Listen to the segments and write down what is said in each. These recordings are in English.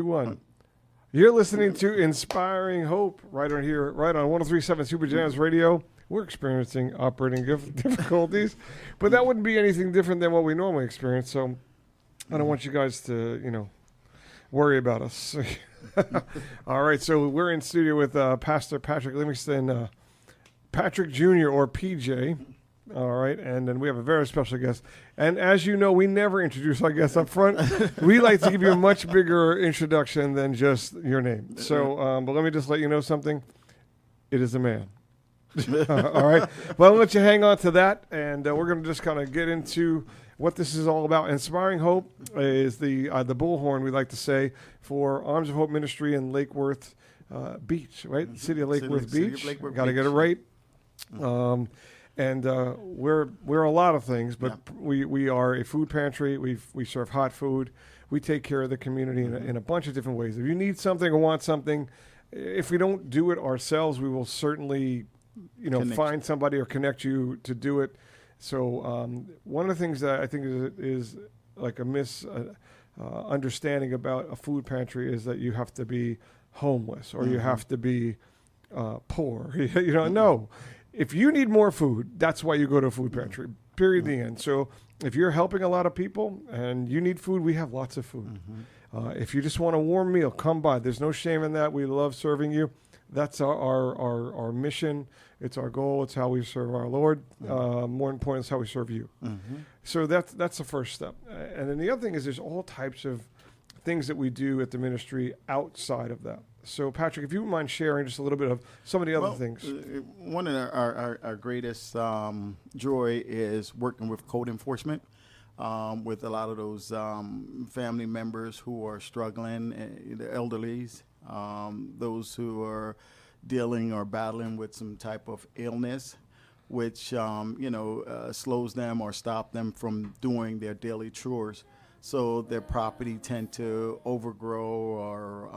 One. You're listening to Inspiring Hope right on here, right on 1037 Super Jams Radio. We're experiencing operating difficulties, but that wouldn't be anything different than what we normally experience. So I don't want you guys to, worry about us. All right, so we're in studio with Pastor Patrick Livingston, Patrick Jr. or PJ. All right, and then we have a very special guest. And as you know, we never introduce our guests up front. We like to give you a much bigger introduction than just your name. So, but let me just let you know something. It is a man. All right. Well, I'll let you hang on to that, and we're going to just kind of get into what this is all about. Inspiring Hope is the bullhorn, we like to say, for Arms of Hope Ministry in Lake Worth Beach, right? The city of Lake Worth Beach. Got to get it right. And we're a lot of things, but we are a food pantry. We serve hot food. We take care of the community in a bunch of different ways. If you need something or want something, if we don't do it ourselves, we will certainly, find somebody or connect you to do it. So one of the things that I think is like a misunderstanding about a food pantry is that you have to be homeless or you have to be poor. No. If you need more food, that's why you go to a food pantry, period, the end. So if you're helping a lot of people and you need food, we have lots of food. If you just want a warm meal, come by. There's no shame in that. We love serving you. That's our mission. It's our goal. It's how we serve our Lord. More important, it's how we serve you. So that's the first step. And then the other thing is there's all types of things that we do at the ministry outside of that. So, Patrick, if you wouldn't mind sharing just a little bit of some of the other things. One of our greatest joy is working with code enforcement with a lot of those family members who are struggling, the elderlies, those who are dealing or battling with some type of illness, which, slows them or stop them from doing their daily chores. So their property tend to overgrow or,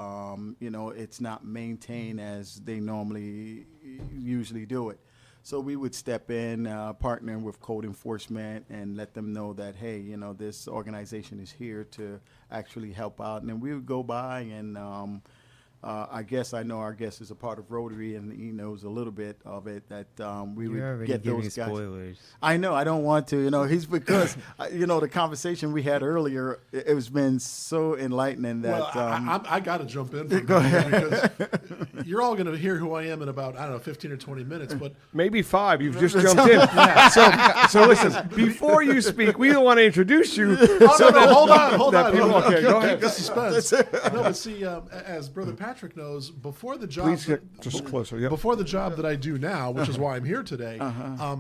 it's not maintained as they usually do it. So we would step in, partner with code enforcement and let them know that, hey, this organization is here to actually help out. And then we would go by and I know our guest is a part of Rotary and he knows a little bit of it that we would get those guys. Spoilers. I know. I don't want to. He's because the conversation we had earlier. It's been so enlightening that. I got to jump in. For Go ahead. Because you're all going to hear who I am in about 15 or 20 minutes, but maybe 5. You've just jumped in. So listen. Before you speak, we don't want to introduce you. Hold on. Okay, go ahead. The suspense. No, but see, as Brother Patrick knows, before the job, please get just closer. Yep. Before the job that I do now, which is why I'm here today,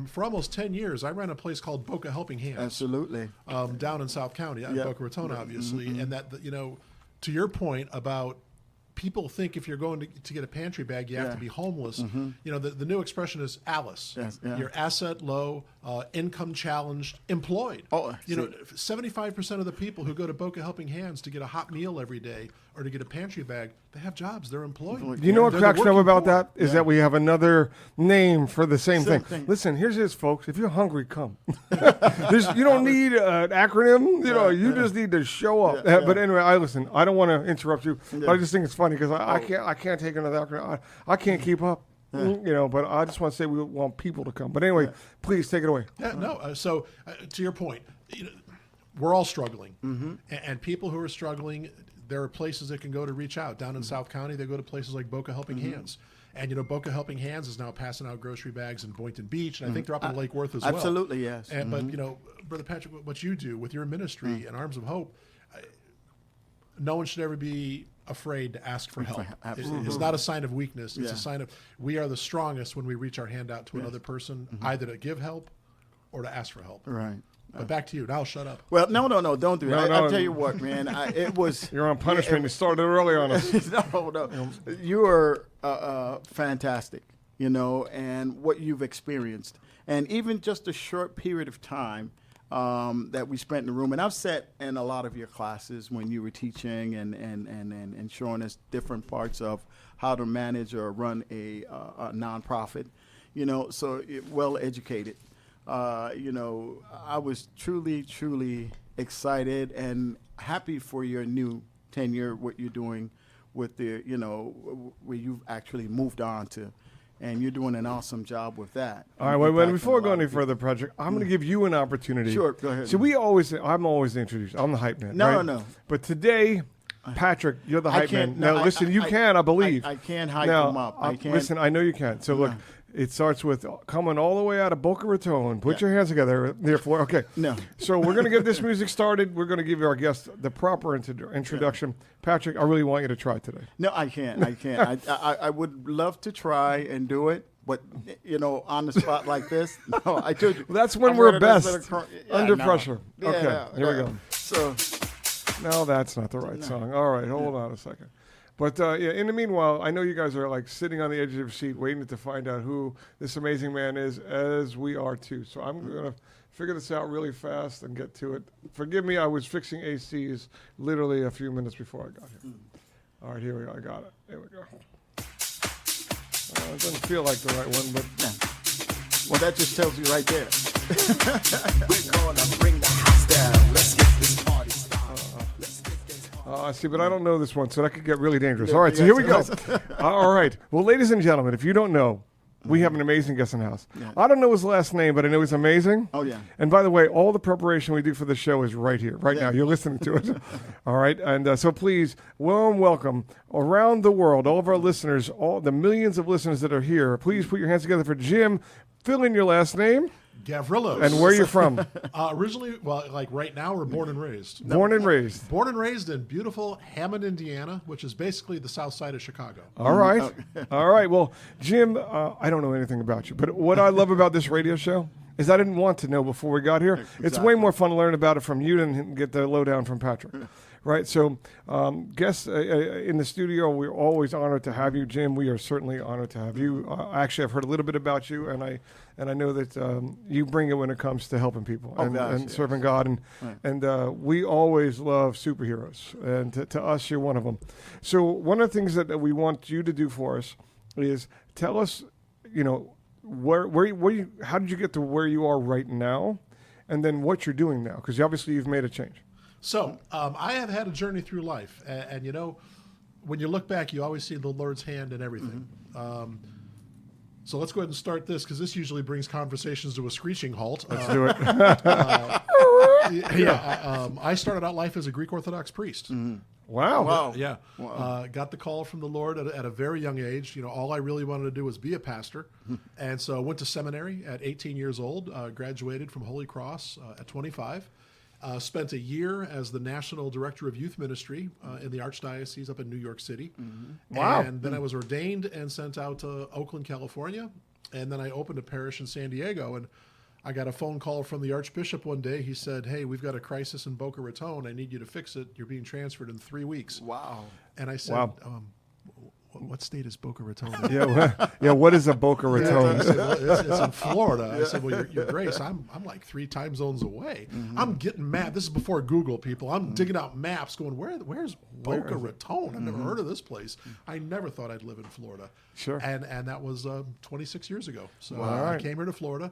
for almost 10 years, I ran a place called Boca Helping Hands. Absolutely. Down in South County, Boca Raton, obviously, and that to your point about people think if you're going to get a pantry bag, you have to be homeless. The new expression is ALICE. Yes, yeah. You're asset low, income challenged, employed. 75% of the people who go to Boca Helping Hands to get a hot meal every day or to get a pantry bag, they have jobs. They're employed. You know what cracks me up about that is that we have another name for the same thing. Listen, here's this, folks. If you're hungry, come. You don't need an acronym. You just need to show up. But anyway, I don't want to interrupt you, but I just think it's funny because I can't take another acronym. I can't keep up. But I just want to say we want people to come. But anyway, please take it away. So to your point, we're all struggling, and people who are struggling, there are places they can go to reach out. Down in South County, they go to places like Boca Helping Hands. And, Boca Helping Hands is now passing out grocery bags in Boynton Beach, and I think they're up in Lake Worth as well. Absolutely, yes. And, But, Brother Patrick, what you do with your ministry and Arms of Hope, no one should ever be afraid to ask for help. It's not a sign of weakness. It's a sign of we are the strongest when we reach our hand out to another person, either to give help or to ask for help. Right. But back to you. Now I'll shut up. Well, no, don't do that. I'll tell you what, man. It was. You're on punishment. You started early on us. No. You are fantastic, and what you've experienced. And even just a short period of time that we spent in the room. And I've sat in a lot of your classes when you were teaching and showing us different parts of how to manage or run a nonprofit, so well educated. I was truly excited and happy for your new tenure, what you're doing with the, where you've actually moved on to. And you're doing an awesome job with that. All right, wait, before we go any further, Patrick, I'm going to give you an opportunity. Sure, go ahead. So I'm always the introducer. I'm the hype man. No, right? no. But today, Patrick, you're the hype man. Now, listen, you can, I believe. I can't hype him up. I can't. Listen, I know you can. So, look, it starts with coming all the way out of Boca Raton. Put your hands together, therefore. Okay. No. So, we're going to get this music started. We're going to give our guest the proper introduction. Patrick, I really want you to try today. No, I can't. I would love to try and do it. But, on the spot like this, no, I told you. Well, that's when we're best, under no. pressure. Yeah, Okay, no, here we go. So, No, that's not the right song. All right, hold on a second. But, in the meanwhile, I know you guys are, like, sitting on the edge of your seat waiting to find out who this amazing man is, as we are, too. So I'm going to figure this out really fast and get to it. Forgive me, I was fixing ACs literally a few minutes before I got here. All right, here we go. I got it. There we go. It doesn't feel like the right one, but... Well, that just tells you right there. We're gonna bring the house down. Let's get this party started. See, but I don't know this one, so that could get really dangerous. All right, so here we go. All right. Well, ladies and gentlemen, if you don't know, we have an amazing guest in the house. Yeah. I don't know his last name, but I know he's amazing. Oh, yeah. And by the way, all the preparation we do for the show is right here, right now. You're listening to it. All right. And so please, welcome around the world, all of our listeners, all the millions of listeners that are here. Please put your hands together for Jim. Fill in your last name. Gavrilos. And where are you from? Originally, well, like right now, we're born and raised. Born and raised. Born and raised in beautiful Hammond, Indiana, which is basically the south side of Chicago. All right. All right. Well, Jim, I don't know anything about you, but what I love about this radio show is I didn't want to know before we got here. Exactly. It's way more fun to learn about it from you than get the lowdown from Patrick. Right. So, guests in the studio, we're always honored to have you, Jim. We are certainly honored to have you. Actually, I've heard a little bit about you, and I know that you bring it when it comes to helping people and serving God, and we always love superheroes, and to us, you're one of them. So, one of the things that we want you to do for us is tell us, where you, how did you get to where you are right now, and then what you're doing now, because obviously you've made a change. So I have had a journey through life, and when you look back, you always see the Lord's hand in everything. So let's go ahead and start this, because this usually brings conversations to a screeching halt. Let's do it. I started out life as a Greek Orthodox priest. Wow. Yeah. Got the call from the Lord at a very young age. All I really wanted to do was be a pastor. And so I went to seminary at 18 years old, graduated from Holy Cross at 25. Spent a year as the National Director of Youth Ministry in the Archdiocese up in New York City. Wow. And then I was ordained and sent out to Oakland, California. And then I opened a parish in San Diego. And I got a phone call from the Archbishop one day. He said, "Hey, we've got a crisis in Boca Raton. I need you to fix it. You're being transferred in 3 weeks." Wow. And I said, Wow. What state is Boca Raton? What is a Boca Raton? I said, well, it's in Florida. I said, well, Your Grace, I'm like 3 time zones away. I'm getting mad. This is before Google, people. I'm digging out maps going, where's Boca Raton? I've never heard of this place. I never thought I'd live in Florida. Sure. And that was 26 years ago. So Wow. I came here to Florida,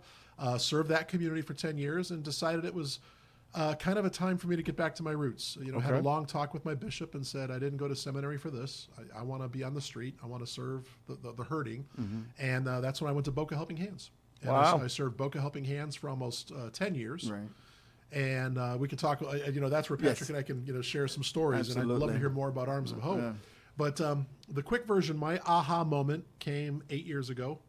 served that community for 10 years, and decided it was kind of a time for me to get back to my roots. Had a long talk with my bishop and said, I didn't go to seminary for this. I want to be on the street. I want to serve the hurting. And that's when I went to Boca Helping Hands. And Wow. I served Boca Helping Hands for almost 10 years. Right. And we can talk, that's where Patrick and I can, share some stories. Absolutely. And I'd love to hear more about Arms of Hope. Yeah. But the quick version, my aha moment came 8 years ago.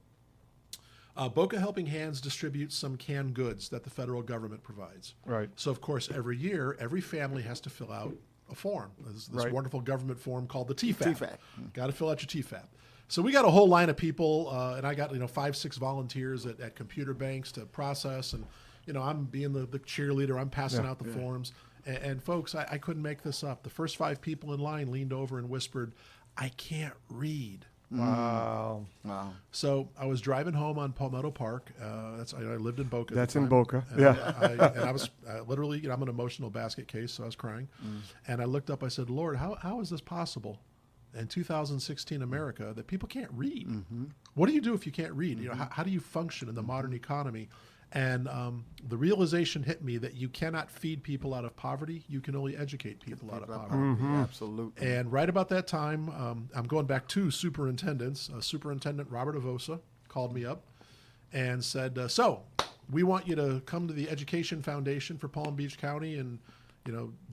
Boca Helping Hands distributes some canned goods that the federal government provides. Right. So, of course, every year, every family has to fill out a form, this Right. wonderful government form called the TFAP. TFAP. Got to fill out your TFAP. So we got a whole line of people, and I got 5-6 volunteers at computer banks to process, and I'm being the cheerleader. I'm passing out the forms, and folks, I couldn't make this up. The first 5 people in line leaned over and whispered, "I can't read." Wow. Wow. So I was driving home on Palmetto Park. I lived in Boca. That's at the in time. Boca. And Yeah. I was literally, I'm an emotional basket case, so I was crying. And I looked up. I said, "Lord, how is this possible in 2016 America that people can't read? What do you do if you can't read? How do you function in the modern economy?" And the realization hit me that you cannot feed people out of poverty. You can only educate people out of poverty. Absolutely. And right about that time, I'm going back to superintendents. Superintendent Robert Avosa called me up and said, so we want you to come to the Education Foundation for Palm Beach County and,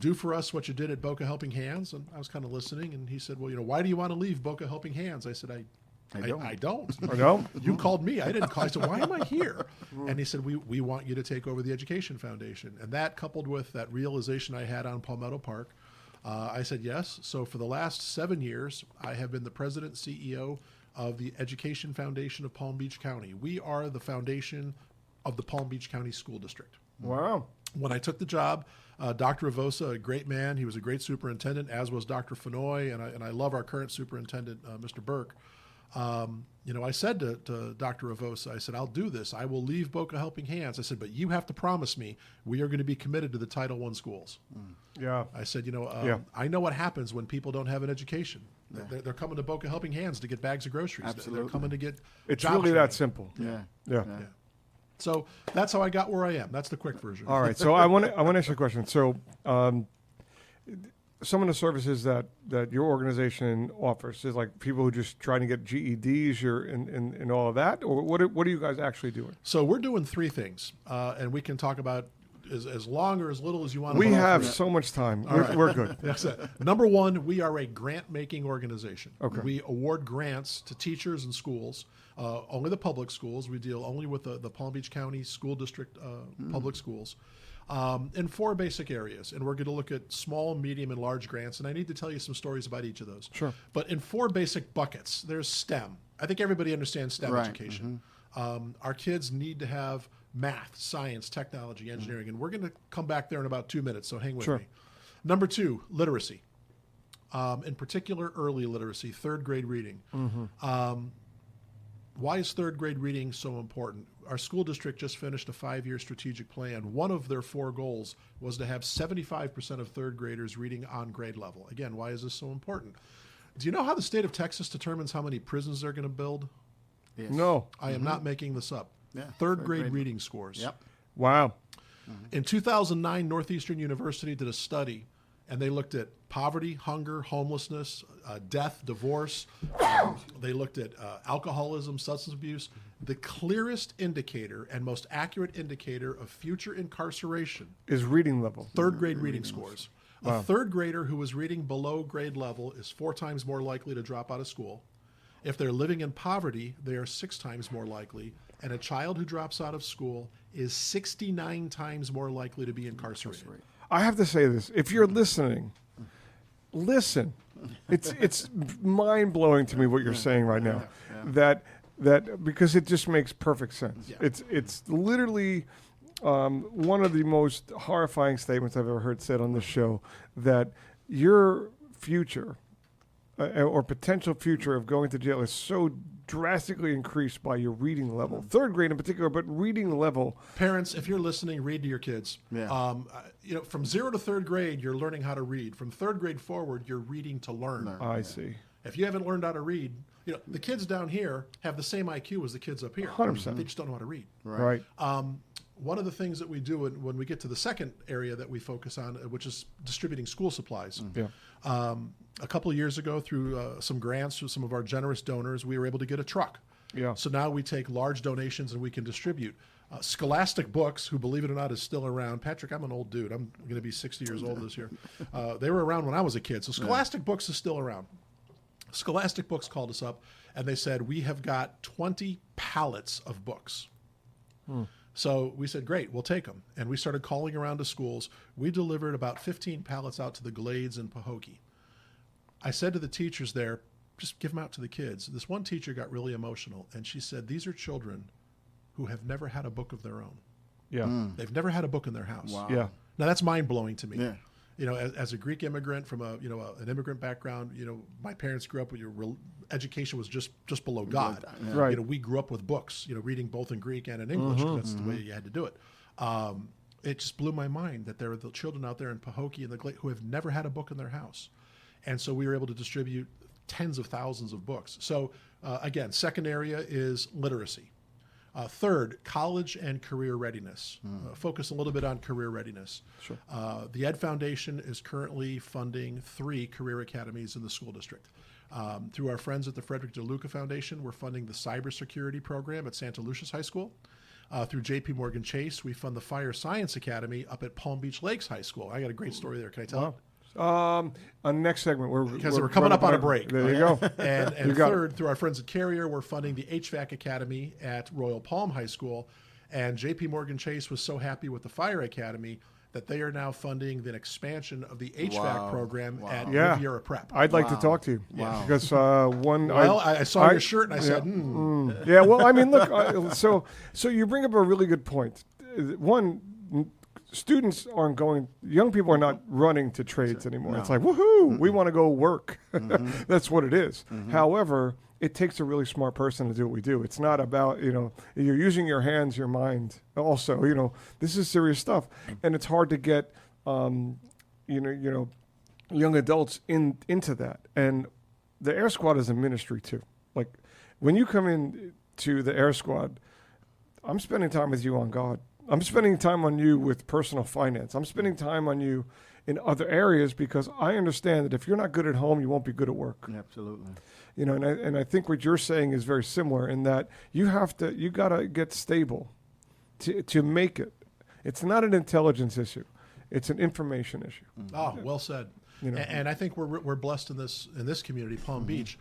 do for us what you did at Boca Helping Hands. And I was kind of listening. And he said, well, why do you want to leave Boca Helping Hands? I said, I don't. I don't. You called me. I didn't call. I said, why am I here? And he said, we want you to take over the Education Foundation. And that, coupled with that realization I had on Palmetto Park, I said yes. So for the last 7 years, I have been the president and CEO of the Education Foundation of Palm Beach County. We are the foundation of the Palm Beach County School District. Wow. When I took the job, Dr. Avosa, a great man, he was a great superintendent, as was Dr. Fenoy, and I love our current superintendent, Mr. Burke. I said to Dr. Avosa, I said, I'll do this. I will leave Boca Helping Hands. I said, but you have to promise me we are going to be committed to the Title I schools. Yeah. I said, I know what happens when people don't have an education. They're coming to Boca Helping Hands to get bags of groceries. Absolutely. They're coming to get It's job really training. that simple. Yeah. Yeah. So that's how I got where I am. That's the quick version. All right. So I want to ask you a question. So some of the services that your organization offers is like people who just trying to get GEDs and all of that, or what are you guys actually doing? So we're doing three things, and we can talk about as long or as little as you want. We to have so much time. We're good. That's it. Number one, we are a grant-making organization. Okay. We award grants to teachers and schools, only the public schools. We deal only with the Palm Beach County School District public schools, in four basic areas. And we're going to look at small, medium, and large grants. And I need to tell you some stories about each of those. Sure. But in four basic buckets, there's STEM. I think everybody understands STEM Right. education. Our kids need to have math, science, technology, engineering, and we're going to come back there in about 2 minutes, so hang with Sure. me. Number two, literacy. In particular, early literacy, third grade reading. Why is third grade reading so important? Our school district just finished a 5-year strategic plan. One of their 4 goals was to have 75% of third graders reading on grade level. Again, why is this so important? Do you know how the state of Texas determines how many prisons they're going to build? Yes. No. I am not making this up. Yeah, Third third grade grade. reading scores. Yep. Wow. In 2009, Northeastern University did a study, and they looked at poverty, hunger, homelessness, death, divorce. They looked at alcoholism, substance abuse. The clearest indicator and most accurate indicator of future incarceration, Is reading level. third grade reading scores. A third grader who is reading below grade level is 4 times more likely to drop out of school. If they're living in poverty, they are 6 times more likely. And a child who drops out of school is 69 times more likely to be incarcerated. I have to say this. If you're listening, listen. It's mind blowing to me what you're saying right now. That because it just makes perfect sense. Yeah. It's literally one of the most horrifying statements I've ever heard said on this show, that your future or potential future of going to jail is so drastically increased by your reading level, third grade in particular, but reading level. Parents, if you're listening, read to your kids. Yeah. From 0 to third grade, you're learning how to read. From third grade forward, you're reading to learn. I see. If you haven't learned how to read, the kids down here have the same IQ as the kids up here. 100%. They just don't know how to read. Right. One of the things that we do when we get to the second area that we focus on, which is distributing school supplies. Yeah. A couple of years ago, through some grants from some of our generous donors, we were able to get a truck. Yeah. So now we take large donations and we can distribute. Scholastic Books, who, believe it or not, is still around. Patrick, I'm an old dude. I'm going to be 60 years old this year. They were around when I was a kid. So Scholastic Books is still around. Scholastic Books called us up, and they said, we have got 20 pallets of books. So we said, great, we'll take them. And we started calling around to schools. We delivered about 15 pallets out to the Glades in Pahokee. I said to the teachers there, just give them out to the kids. This one teacher got really emotional, and she said, these are children who have never had a book of their own. Yeah. They've never had a book in their house. Wow. Yeah. Now, that's mind-blowing to me. Yeah. As a Greek immigrant from an immigrant background, my parents grew up with education was just below God. Yeah. Right. We grew up with books, reading both in Greek and in English. 'Cause that's the way you had to do it. It just blew my mind that there are the children out there in Pahokee and the Glade who have never had a book in their house. And so we were able to distribute tens of thousands of books. So again, second area is literacy. Third, college and career readiness. Focus a little bit on career readiness. Sure. The Ed Foundation is currently funding 3 career academies in the school district. Through our friends at the Frederick DeLuca Foundation, we're funding the cybersecurity program at Santa Lucia's High School. Through J.P. Morgan Chase, we fund the Fire Science Academy up at Palm Beach Lakes High School. I got a great story there. Can I tell it? On the next segment, Because we're coming up on a break. There you go. And You got third, through our friends at Carrier, we're funding the HVAC Academy at Royal Palm High School. And J.P. Morgan Chase was so happy with the Fire Academy that they are now funding the expansion of the HVAC program at Riviera Prep. I'd like to talk to you because one. Well, I saw your shirt and I said, Yeah, well, I mean, look, so you bring up a really good point. One, students aren't going, young people are not running to trades anymore. No. It's like, woohoo, we want to go work. That's what it is. However, it takes a really smart person to do what we do. It's not about, you're using your hands, your mind also, this is serious stuff. And it's hard to get, young adults into that. And the Air Squad is a ministry too. Like when you come in to the Air Squad, I'm spending time with you on God. I'm spending time on you with personal finance. I'm spending time on you in other areas because I understand that if you're not good at home, you won't be good at work. Absolutely. And I think what you're saying is very similar in that you got to get stable to make it. It's not an intelligence issue. It's an information issue. Oh, well said. And I think we're blessed in this community, Palm Beach.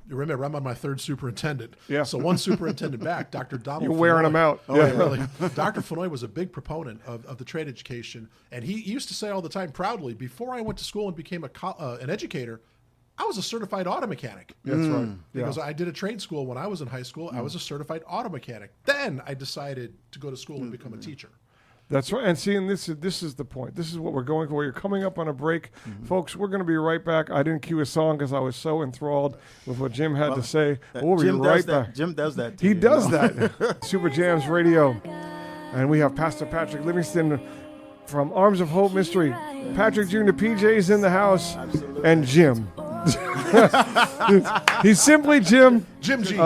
Remember, I'm on my 3rd superintendent. Yeah. So one superintendent back, Dr. Donald. You're wearing them out. Oh, yeah, really. Dr. Fenoy was a big proponent of the trade education, and he used to say all the time proudly, before I went to school and became an educator, I was a certified auto mechanic. That's right. Because I did a trade school when I was in high school. I was a certified auto mechanic. Then I decided to go to school and become a teacher. That's right. And see, and this is the point. This is what we're going for. You're coming up on a break. Folks, we're going to be right back. I didn't cue a song because I was so enthralled with what Jim had to say. We'll be right back. Jim does that. He does that. Super Jams Radio. And we have Pastor Patrick Livingston from Arms of Hope Mystery. Patrick Jr., PJ's in the house. Absolutely. And Jim. He's simply Jim. Jim G.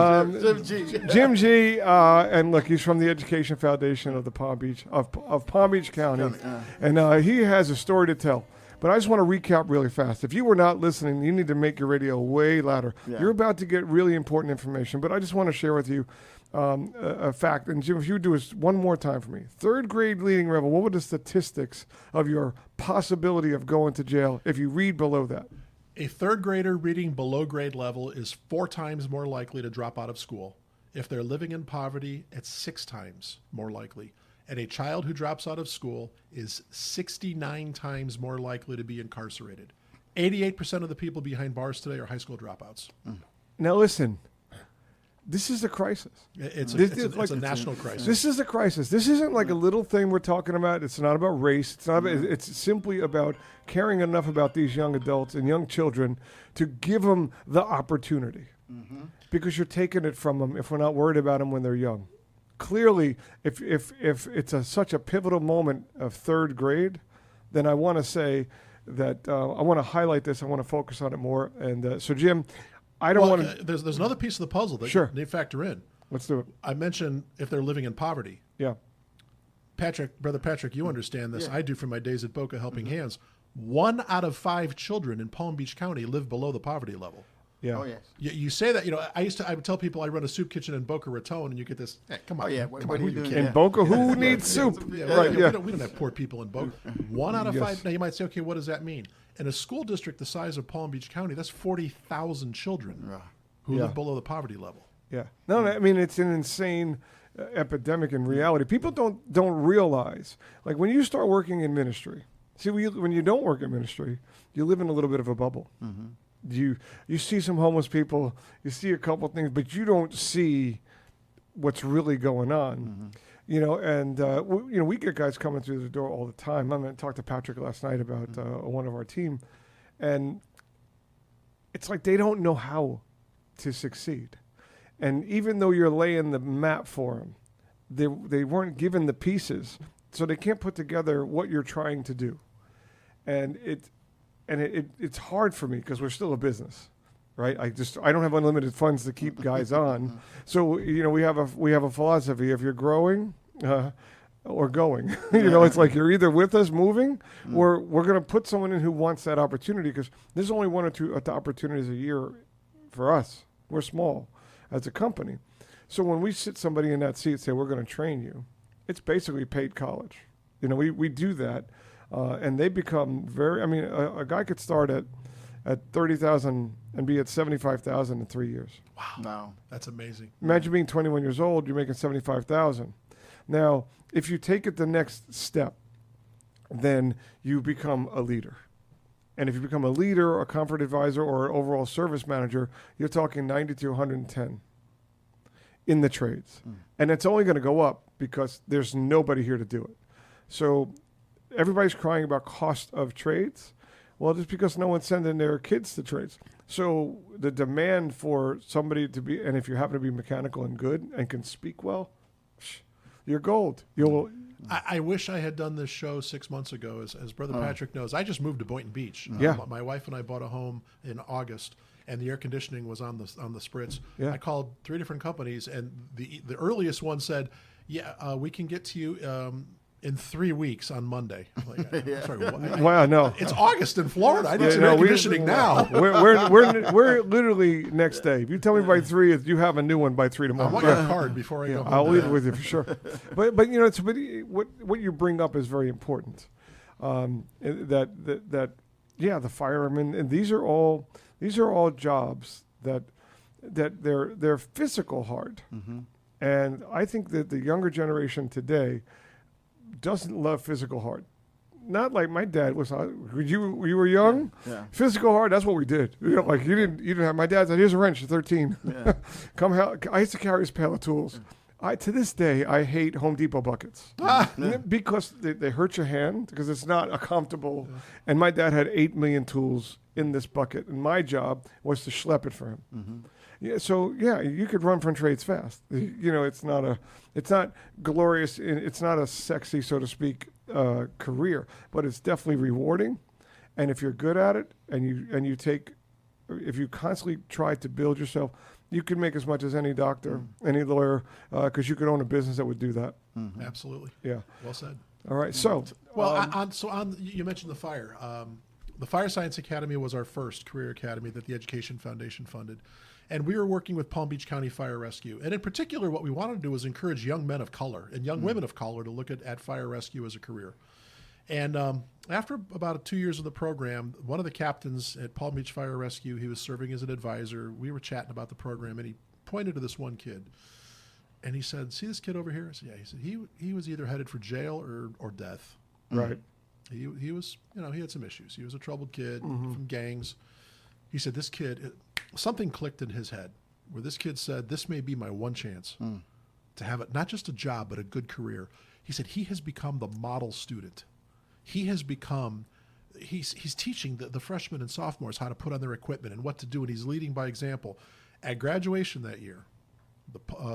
Jim G. And look, he's from the Education Foundation of the Palm Beach of Palm Beach County, and he has a story to tell. But I just want to recap really fast. If you were not listening, you need to make your radio way louder. Yeah. You're about to get really important information, but I just want to share with you a fact. And Jim, if you would do this one more time for me. 3rd grade leading rebel, what were the statistics of your possibility of going to jail if you read below that? A 3rd grader reading below grade level is 4 times more likely to drop out of school. If they're living in poverty, it's 6 times more likely. And a child who drops out of school is 69 times more likely to be incarcerated. 88% of the people behind bars today are high school dropouts. Now listen, this is a crisis. It's a national crisis. This is a crisis. This isn't like a little thing we're talking about. It's not about race. It's not. It's simply about caring enough about these young adults and young children to give them the opportunity. Because you're taking it from them if we're not worried about them when they're young. Clearly, if it's such a pivotal moment of 3rd grade, then I want to say that I want to highlight this. I want to focus on it more. And so, Jim, I don't want to. There's another piece of the puzzle that you need to factor in. Let's do it. I mentioned if they're living in poverty. Yeah. Brother Patrick, you understand this. Yeah. I do from my days at Boca Helping Hands. 1 out of 5 children in Palm Beach County live below the poverty level. Yeah. Oh, yes. You say that, I would tell people I run a soup kitchen in Boca Raton, and you get this, hey, come on. Oh, yeah. Come on, who you in Boca, who needs soup? We Yeah. don't have poor people in Boca. 1 out of 5. Now, you might say, okay, what does that mean? In a school district the size of Palm Beach County, that's 40,000 children who live below the poverty level. Yeah. No, I mean, it's an insane epidemic in reality. People don't realize, like when you start working in ministry, see, when you don't work in ministry, you live in a little bit of a bubble. You see some homeless people, you see a couple things, but you don't see what's really going on. And we get guys coming through the door all the time. I talked to Patrick last night about one of our team, and it's like they don't know how to succeed. And even though you're laying the map for them, they weren't given the pieces, so they can't put together what you're trying to do. And it's hard for me because we're still a business. right? I don't have unlimited funds to keep guys on. So, we have a philosophy. If you're growing, or going, it's like you're either with us moving, or we're going to put someone in who wants that opportunity, because there's only 1 or 2 opportunities a year for us. We're small as a company. So when we sit somebody in that seat and say, we're going to train you, it's basically paid college. We do that. And they become a guy could start at 30,000 and be at 75,000 in 3 years. Wow. That's amazing. Imagine being 21 years old, you're making 75,000. Now, if you take it the next step, then you become a leader. And if you become a leader, a comfort advisor, or an overall service manager, you're talking 90 to 110 in the trades. And it's only going to go up because there's nobody here to do it. So everybody's crying about cost of trades. Well, just because no one's sending their kids to trades. So the demand for somebody to be, and if you happen to be mechanical and good and can speak well, you're gold. I wish I had done this show 6 months ago. As Brother Patrick knows, I just moved to Boynton Beach. Yeah. My wife and I bought a home in August, and the air conditioning was on the spritz. Yeah. I called 3 different companies, and the earliest one said, "Yeah, we can get to you in 3 weeks on Monday." I'm like, I'm sorry, what? Wow, no. It's August in Florida. I need some no, air we- conditioning now. We're literally next day. If you tell me by 3, you have a new one by 3 I tomorrow. want your card before I go home. I'll leave it with you for sure. But what you bring up is very important. The firemen, and these are all jobs that they're physical hard. And I think that the younger generation today doesn't love physical hard. Not like my dad was. You were young. Yeah. Physical hard. That's what we did. You didn't have. My dad said, "Here's a wrench at 13. Yeah. Come help." I used to carry his pail of tools. To this day, I hate Home Depot buckets because they hurt your hand, because it's not a comfortable. And my dad had 8 million tools in this bucket, and my job was to schlep it for him. Yeah, so you could run from trades fast. It's not glorious. It's not a sexy, so to speak, career, but it's definitely rewarding. And if you're good at it, and if you constantly try to build yourself, you can make as much as any doctor, any lawyer, because you could own a business that would do that. Absolutely. Yeah. Well said. All right. So, You mentioned the fire. The Fire Science Academy was our first career academy that the Education Foundation funded. And we were working with Palm Beach County Fire Rescue. And in particular, what we wanted to do was encourage young men of color and young women of color to look at fire rescue as a career. And after about 2 years of the program, one of the captains at Palm Beach Fire Rescue, he was serving as an advisor. We were chatting about the program, and he pointed to this one kid. And he said, "See this kid over here?" I said, "Yeah." He said, he was either headed for jail or death. right. He was, he had some issues. He was a troubled kid from gangs. He said, this kid, something clicked in his head where this kid said, this may be my one chance to have it, not just a job, but a good career. He said, he has become the model student. He has become, he's teaching the freshmen and sophomores how to put on their equipment and what to do, and he's leading by example. At graduation that year,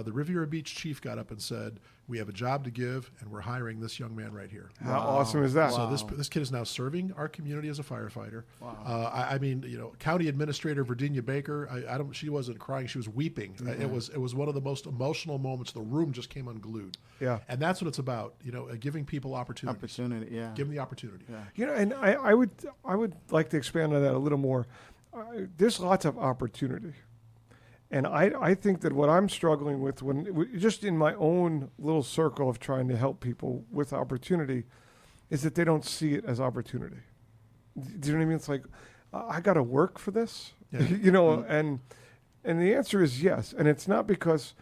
the Riviera Beach chief got up and said, "We have a job to give, and we're hiring this young man right here." How awesome is that? So this kid is now serving our community as a firefighter. Wow. County Administrator Virginia Baker. She wasn't crying; she was weeping. It was one of the most emotional moments. The room just came unglued. Yeah. And that's what it's about. Giving people opportunity. Yeah. Give them the opportunity. Yeah. And I would like to expand on that a little more. There's lots of opportunity. And I think that what I'm struggling with, just in my own little circle of trying to help people with opportunity, is that they don't see it as opportunity. Do you know what I mean? It's like, I got to work for this, Yeah. and the answer is yes. And it's not because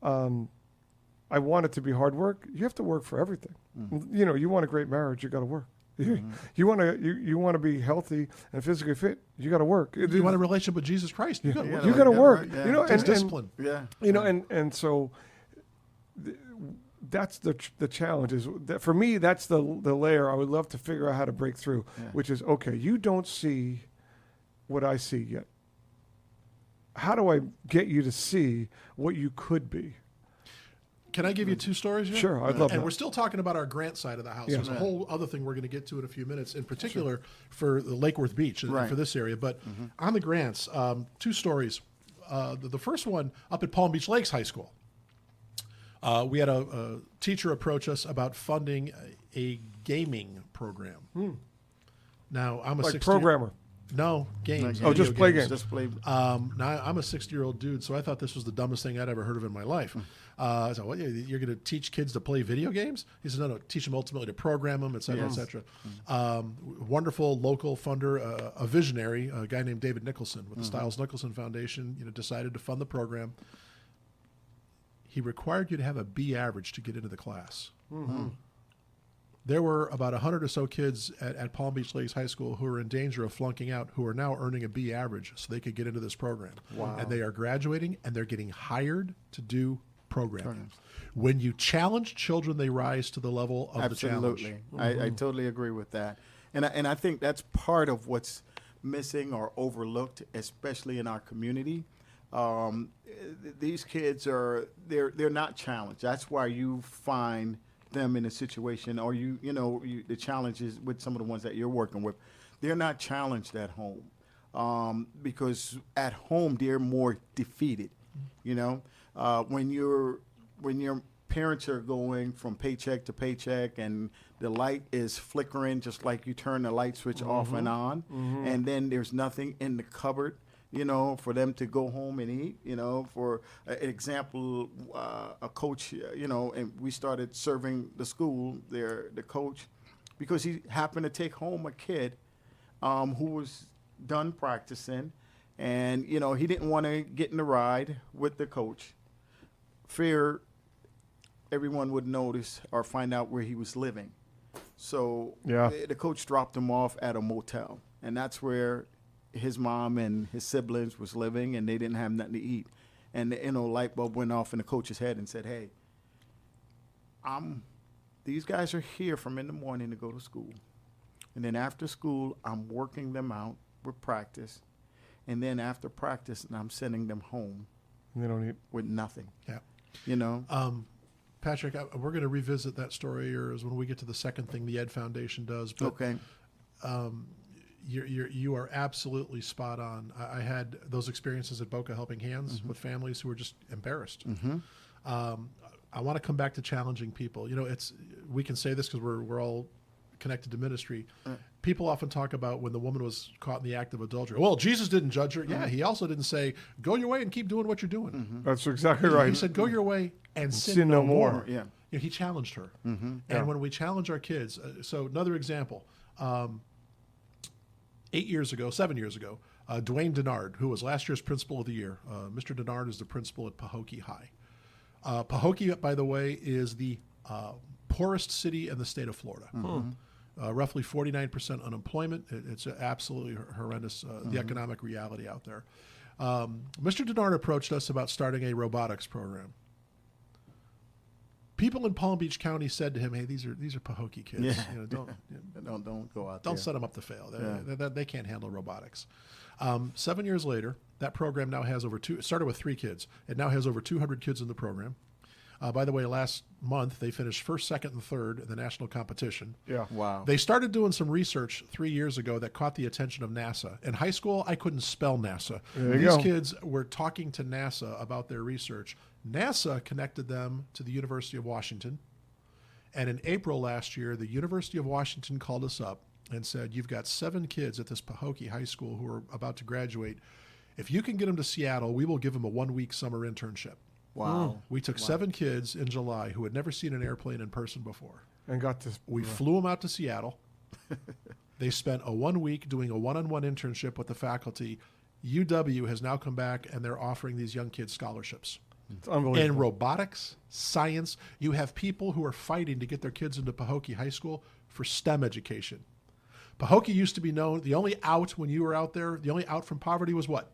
I want it to be hard work. You have to work for everything. You want a great marriage, you got to work. You want to be healthy and physically fit. You got to work. You want a relationship with Jesus Christ. You got to work. You got to work. Right, yeah. It's discipline. And so that's the challenge. Is that for me? That's the layer I would love to figure out how to break through. Yeah. Which is, okay, you don't see what I see yet. How do I get you to see what you could be? Can I give you 2 stories here? Sure, I'd love And that. we're still talking about our grant side of the house. Yeah. There's a whole other thing we're going to get to in a few minutes, in particular for the Lake Worth Beach and Right. for this area. But on the grants, 2 stories. The first one up at Palm Beach Lakes High School. We had a teacher approach us about funding a gaming program. Now, I'm a Like 60 programmer. No, games. Oh, just video play games. Just play. Now, I'm a 60-year-old dude, so I thought this was the dumbest thing I'd ever heard of in my life. I said, "What? You're going to teach kids to play video games?" He said, "No, teach them ultimately to program them, et cetera, et cetera." Wonderful local funder, a visionary, a guy named David Nicholson with the Stiles Nicholson Foundation, decided to fund the program. He required you to have a B average to get into the class. There were about 100 or so kids at Palm Beach Lakes High School who were in danger of flunking out, who are now earning a B average so they could get into this program. Wow. And they are graduating, and they're getting hired to do programming. When you challenge children, they rise to the level of the challenge. Absolutely. I totally agree with that. And I think that's part of what's missing or overlooked, especially in our community. These kids they're not challenged. That's why you find them in a situation, or the challenges with some of the ones that you're working with, they're not challenged at home, because at home they're more defeated. When your parents are going from paycheck to paycheck and the light is flickering just like you turn the light switch off and on, and then there's nothing in the cupboard for them to go home and eat. For an example, a coach, and we started serving the school there, the coach, because he happened to take home a kid who was done practicing, and, he didn't want to get in the ride with the coach. Fear everyone would notice or find out where he was living. So the coach dropped him off at a motel, and that's where his mom and his siblings was living, and they didn't have nothing to eat. And the light bulb went off in the coach's head and said, "Hey, these guys are here from in the morning to go to school, and then after school I'm working them out with practice, and then after practice I'm sending them home And they don't eat. with nothing." Yeah. Patrick, we're going to revisit that story when we get to the second thing the Ed Foundation does. But Okay. You are absolutely spot on. I had those experiences at Boca Helping Hands with families who were just embarrassed. I want to come back to challenging people. We can say this because we're all connected to ministry. People often talk about when the woman was caught in the act of adultery. Well, Jesus didn't judge her. Yeah, he also didn't say, "Go your way and keep doing what you're doing." That's exactly right. He said, "Go your way and sin no more." Yeah. He challenged her. And when we challenge our kids, so another example, 7 years ago, Dwayne Denard, who was last year's principal of the year. Mr. Denard is the principal at Pahokee High. Pahokee, by the way, is the poorest city in the state of Florida. Roughly 49% unemployment. It's absolutely horrendous, the economic reality out there. Mr. Denard approached us about starting a robotics program. People in Palm Beach County said to him, "Hey, these are Pahokee kids. Yeah. Don't go out Don't there. set them up to fail. They can't handle robotics." 7 years later, that program now has it started with 3 kids. It now has over 200 kids in the program. By the way, last month they finished first, second, and third in the national competition. Yeah. Wow. They started doing some research 3 years ago that caught the attention of NASA. In high school, I couldn't spell NASA. There you These go. kids were talking to NASA about their research. NASA connected them to the University of Washington. And in April last year, the University of Washington called us up and said, "You've got 7 kids at this Pahokee High School who are about to graduate. If you can get them to Seattle, we will give them a 1-week summer internship." Wow. We took 7 kids in July who had never seen an airplane in person before. And got this. We flew them out to Seattle. They spent a 1 week doing a one-on-one internship with the faculty. UW has now come back, and they're offering these young kids scholarships. It's unbelievable. In robotics, science, you have people who are fighting to get their kids into Pahokee High School for STEM education. Pahokee used to be known, the only out when you were out there, the only out from poverty was what?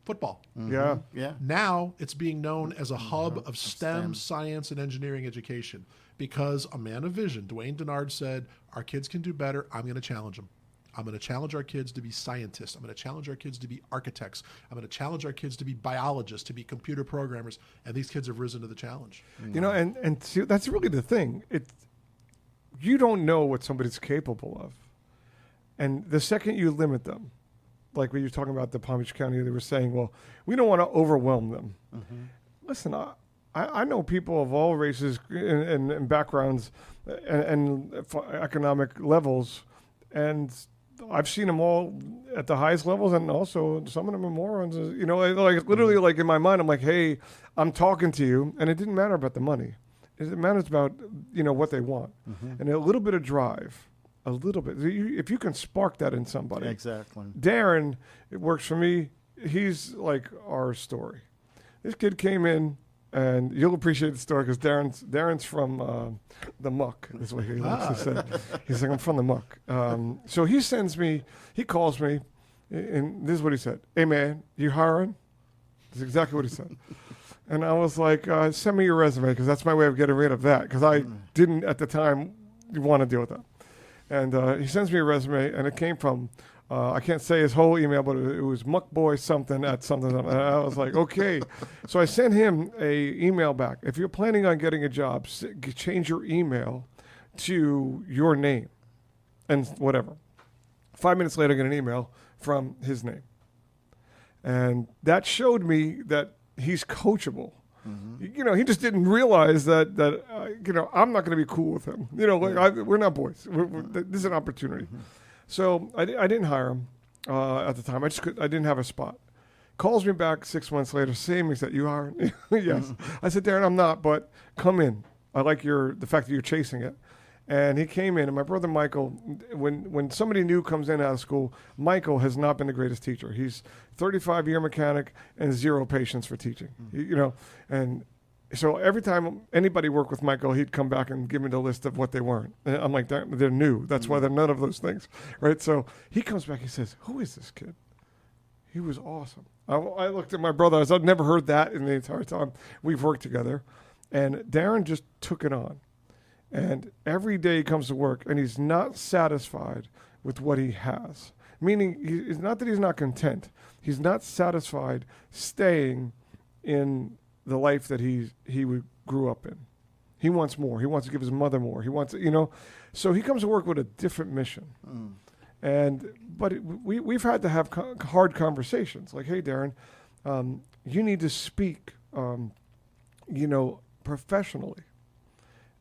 Football. Yeah. Yeah. Now it's being known as a hub of STEM, science, and engineering education because a man of vision, Dwayne Denard, said, "Our kids can do better. I'm going to challenge them." I'm going to challenge our kids to be scientists. I'm going to challenge our kids to be architects. I'm going to challenge our kids to be biologists, to be computer programmers. And these kids have risen to the challenge. You know, and see, that's really the thing. You don't know what somebody's capable of. And the second you limit them, like when you're talking about the Palm Beach County, they were saying, well, we don't want to overwhelm them. Listen, I know people of all races and backgrounds and economic levels, and I've seen them all at the highest levels, and also some of them are morons. You know, like literally, like in my mind, I'm like, hey, I'm talking to you, and it didn't matter about the money. It matters about, you know, what they want, and a little bit of drive, a little bit. If you can spark that in somebody, Exactly. Darren, it works for me. He's like our story. This kid came in, and you'll appreciate the story because Darren's from the muck. Is what he likes to say. He's like, I'm from the muck. So he calls me, and this is what he said. Hey man, you hiring? That's exactly what he said. And I was like, send me your resume because that's my way of getting rid of that because I didn't at the time want to deal with that. And he sends me a resume, and it came from. I can't say his whole email, but it was muckboy something at something. And I was like, okay. So I sent him a email back. If you're planning on getting a job, change your email to your name and whatever. 5 minutes later, I get an email from his name. And that showed me that he's coachable. You know, he just didn't realize that you know, I'm not going to be cool with him. You know, like we're not boys. This is an opportunity. So I didn't hire him at the time. I didn't have a spot. Calls me back 6 months later, same exact. You are? Yes. I said, Darren, I'm not, but come in. I like the fact that you're chasing it. And he came in, and my brother Michael, when somebody new comes in out of school, Michael has not been the greatest teacher. He's 35-year mechanic and 0 patience for teaching. You know, and so every time anybody worked with Michael, he'd come back and give me the list of what they weren't. And I'm like, they're new. That's why they're none of those things, right? So he comes back, he says, who is this kid? He was awesome. I looked at my brother. I've never heard that in the entire time we've worked together. And Darren just took it on. And every day he comes to work, and he's not satisfied with what he has. Meaning, it's not that he's not content. He's not satisfied staying in the life that he grew up in. He wants more. He wants to give his mother more. He wants, you know. So he comes to work with a different mission. But we've had to have hard conversations. Like, hey, Darren, you need to speak, you know, professionally.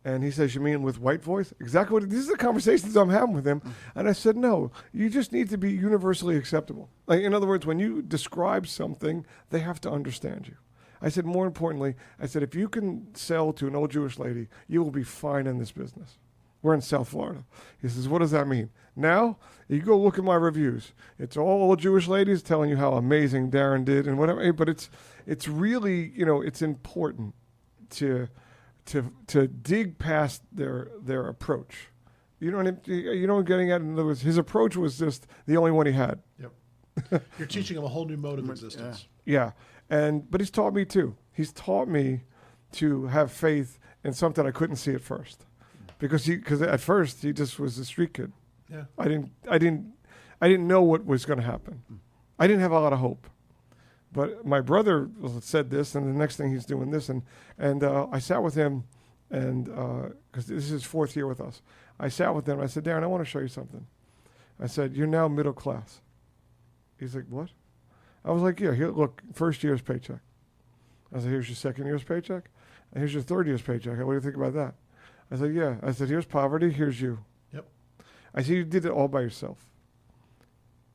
And he says, you mean with white voice? Exactly what, these are the conversations I'm having with him. And I said, no, you just need to be universally acceptable. Like, in other words, when you describe something, they have to understand you. I said, more importantly, I said, if you can sell to an old Jewish lady, you will be fine in this business. We're in South Florida. He says, what does that mean? Now, you go look at my reviews. It's all old Jewish ladies telling you how amazing Darren did and whatever. But it's really, you know, it's important to dig past their approach. You know what I'm getting at? In other words, his approach was just the only one he had. Yep. You're teaching him a whole new mode of existence. Yeah. But he's taught me too. He's taught me to have faith in something I couldn't see at first. Because at first he just was a street kid. Yeah. I didn't know what was going to happen. I didn't have a lot of hope. But my brother said this, and the next thing he's doing this, and I sat with him, and because this is his 4th year with us, I sat with him. I said, Darren, I want to show you something. I said, you're now middle class. He's like, what? I was like, yeah. Here, look, first year's paycheck. I said, here's your second year's paycheck, and here's your third year's paycheck. What do you think about that? I said, yeah. I said, here's poverty. Here's you. Yep. I said, you did it all by yourself.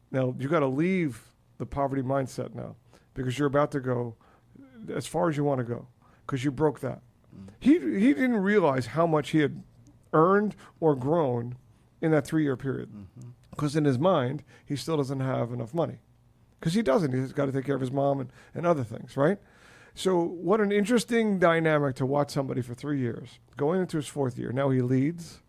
Now you got to leave the poverty mindset now. Because you're about to go as far as you want to go, because you broke that. He didn't realize how much he had earned or grown in that 3-year period. Because in his mind, he still doesn't have enough money. Because he doesn't. He's got to take care of his mom and other things, right? So what an interesting dynamic to watch somebody for 3 years, going into his 4th year. Now he leads,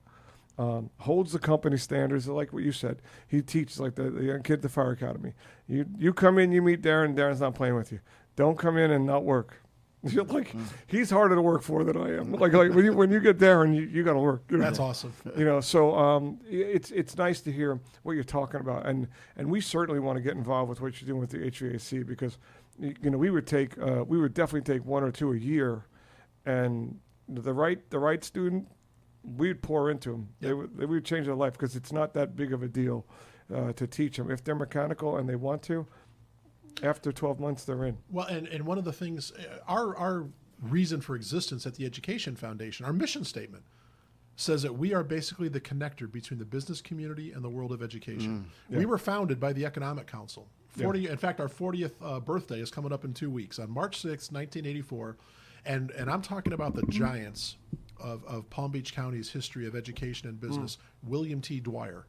holds the company standards, like what you said. He teaches like the young kid at the fire academy. You come in, you meet Darren. Darren's not playing with you. Don't come in and not work. You're like, he's harder to work for than I am. Like when you get there and you got to work. You know? That's awesome. So it's nice to hear what you're talking about, and we certainly want to get involved with what you're doing with the HVAC, because we would definitely take one or two a year, and the right student, we'd pour into them. Yep. They would change their life, because it's not that big of a deal to teach them. If they're mechanical and they want to, after 12 months they're in. Well, and one of the things, our reason for existence at the Education Foundation, our mission statement, says that we are basically the connector between the business community and the world of education. Yeah. We were founded by the Economic Council. In fact, our 40th birthday is coming up in 2 weeks, on March 6th, 1984. And I'm talking about the giants of Palm Beach County's history of education and business. William T. Dwyer,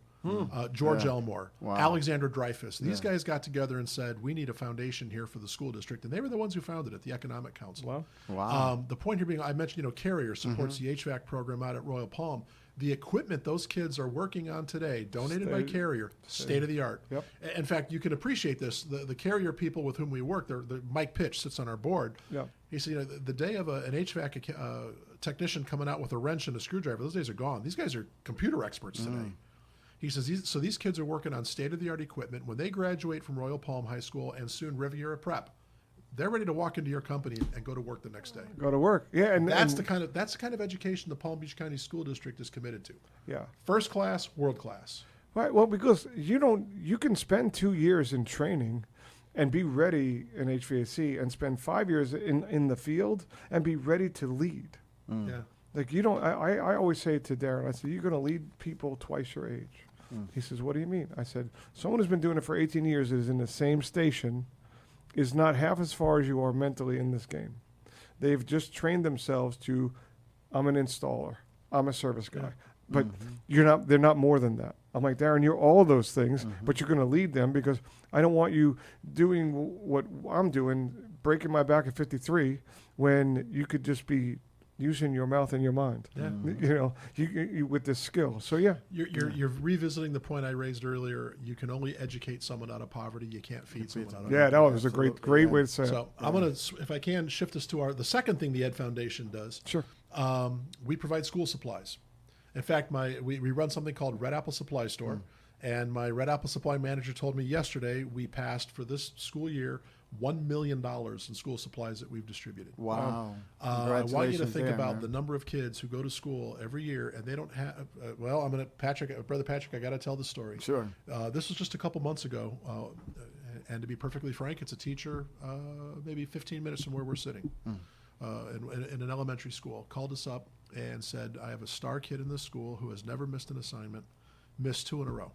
George Elmore, Alexander Dreyfus. These guys got together and said, we need a foundation here for the school district. And they were the ones who founded it, the Economic Council. Wow. The point here being, I mentioned, Carrier supports the HVAC program out at Royal Palm. The equipment those kids are working on today, donated by Carrier, state of the art. Yep. In fact, you can appreciate this. The Carrier people with whom we work, Mike Pitch sits on our board. Yep. He said, the day of an HVAC technician coming out with a wrench and a screwdriver, those days are gone. These guys are computer experts today. He says, these kids are working on state-of-the-art equipment. When they graduate from Royal Palm High School and soon Riviera Prep, they're ready to walk into your company and go to work the next day. Go to work. Yeah, and That's the kind of education the Palm Beach County School District is committed to. Yeah. First class, world class. Right. Well, because you can spend 2 years in training and be ready in HVAC, and spend 5 years in the field and be ready to lead. Yeah. Like I always say to Darren, I said, you're going to lead people twice your age. He says, what do you mean? I said, someone who's been doing it for 18 years that is in the same station is not half as far as you are mentally in this game. They've just trained themselves to, I'm an installer, I'm a service guy. But they're not more than that. I'm like, Darren, you're all those things, but you're going to lead them, because I don't want you doing what I'm doing, breaking my back at 53, when you could just be using your mouth and your mind. Yeah. You with this skill. So yeah. You're revisiting the point I raised earlier. You can only educate someone out of poverty. You can't feed someone out of Yeah, poverty. that was a great way to say it. So I'm going to, if I can, shift us to the second thing the Ed Foundation does. Sure. We provide school supplies. In fact, we run something called Red Apple Supply Store, and my Red Apple Supply manager told me yesterday we passed, for this school year, $1 million in school supplies that we've distributed. Wow. I want you to think there, about man. the number of kids who go to school every year and they don't have, Brother Patrick, I got to tell the story. Sure. This was just a couple months ago, and to be perfectly frank, it's a teacher maybe 15 minutes from where we're sitting in an elementary school, called us up and said, I have a star kid in this school who has never missed an assignment, missed 2 in a row.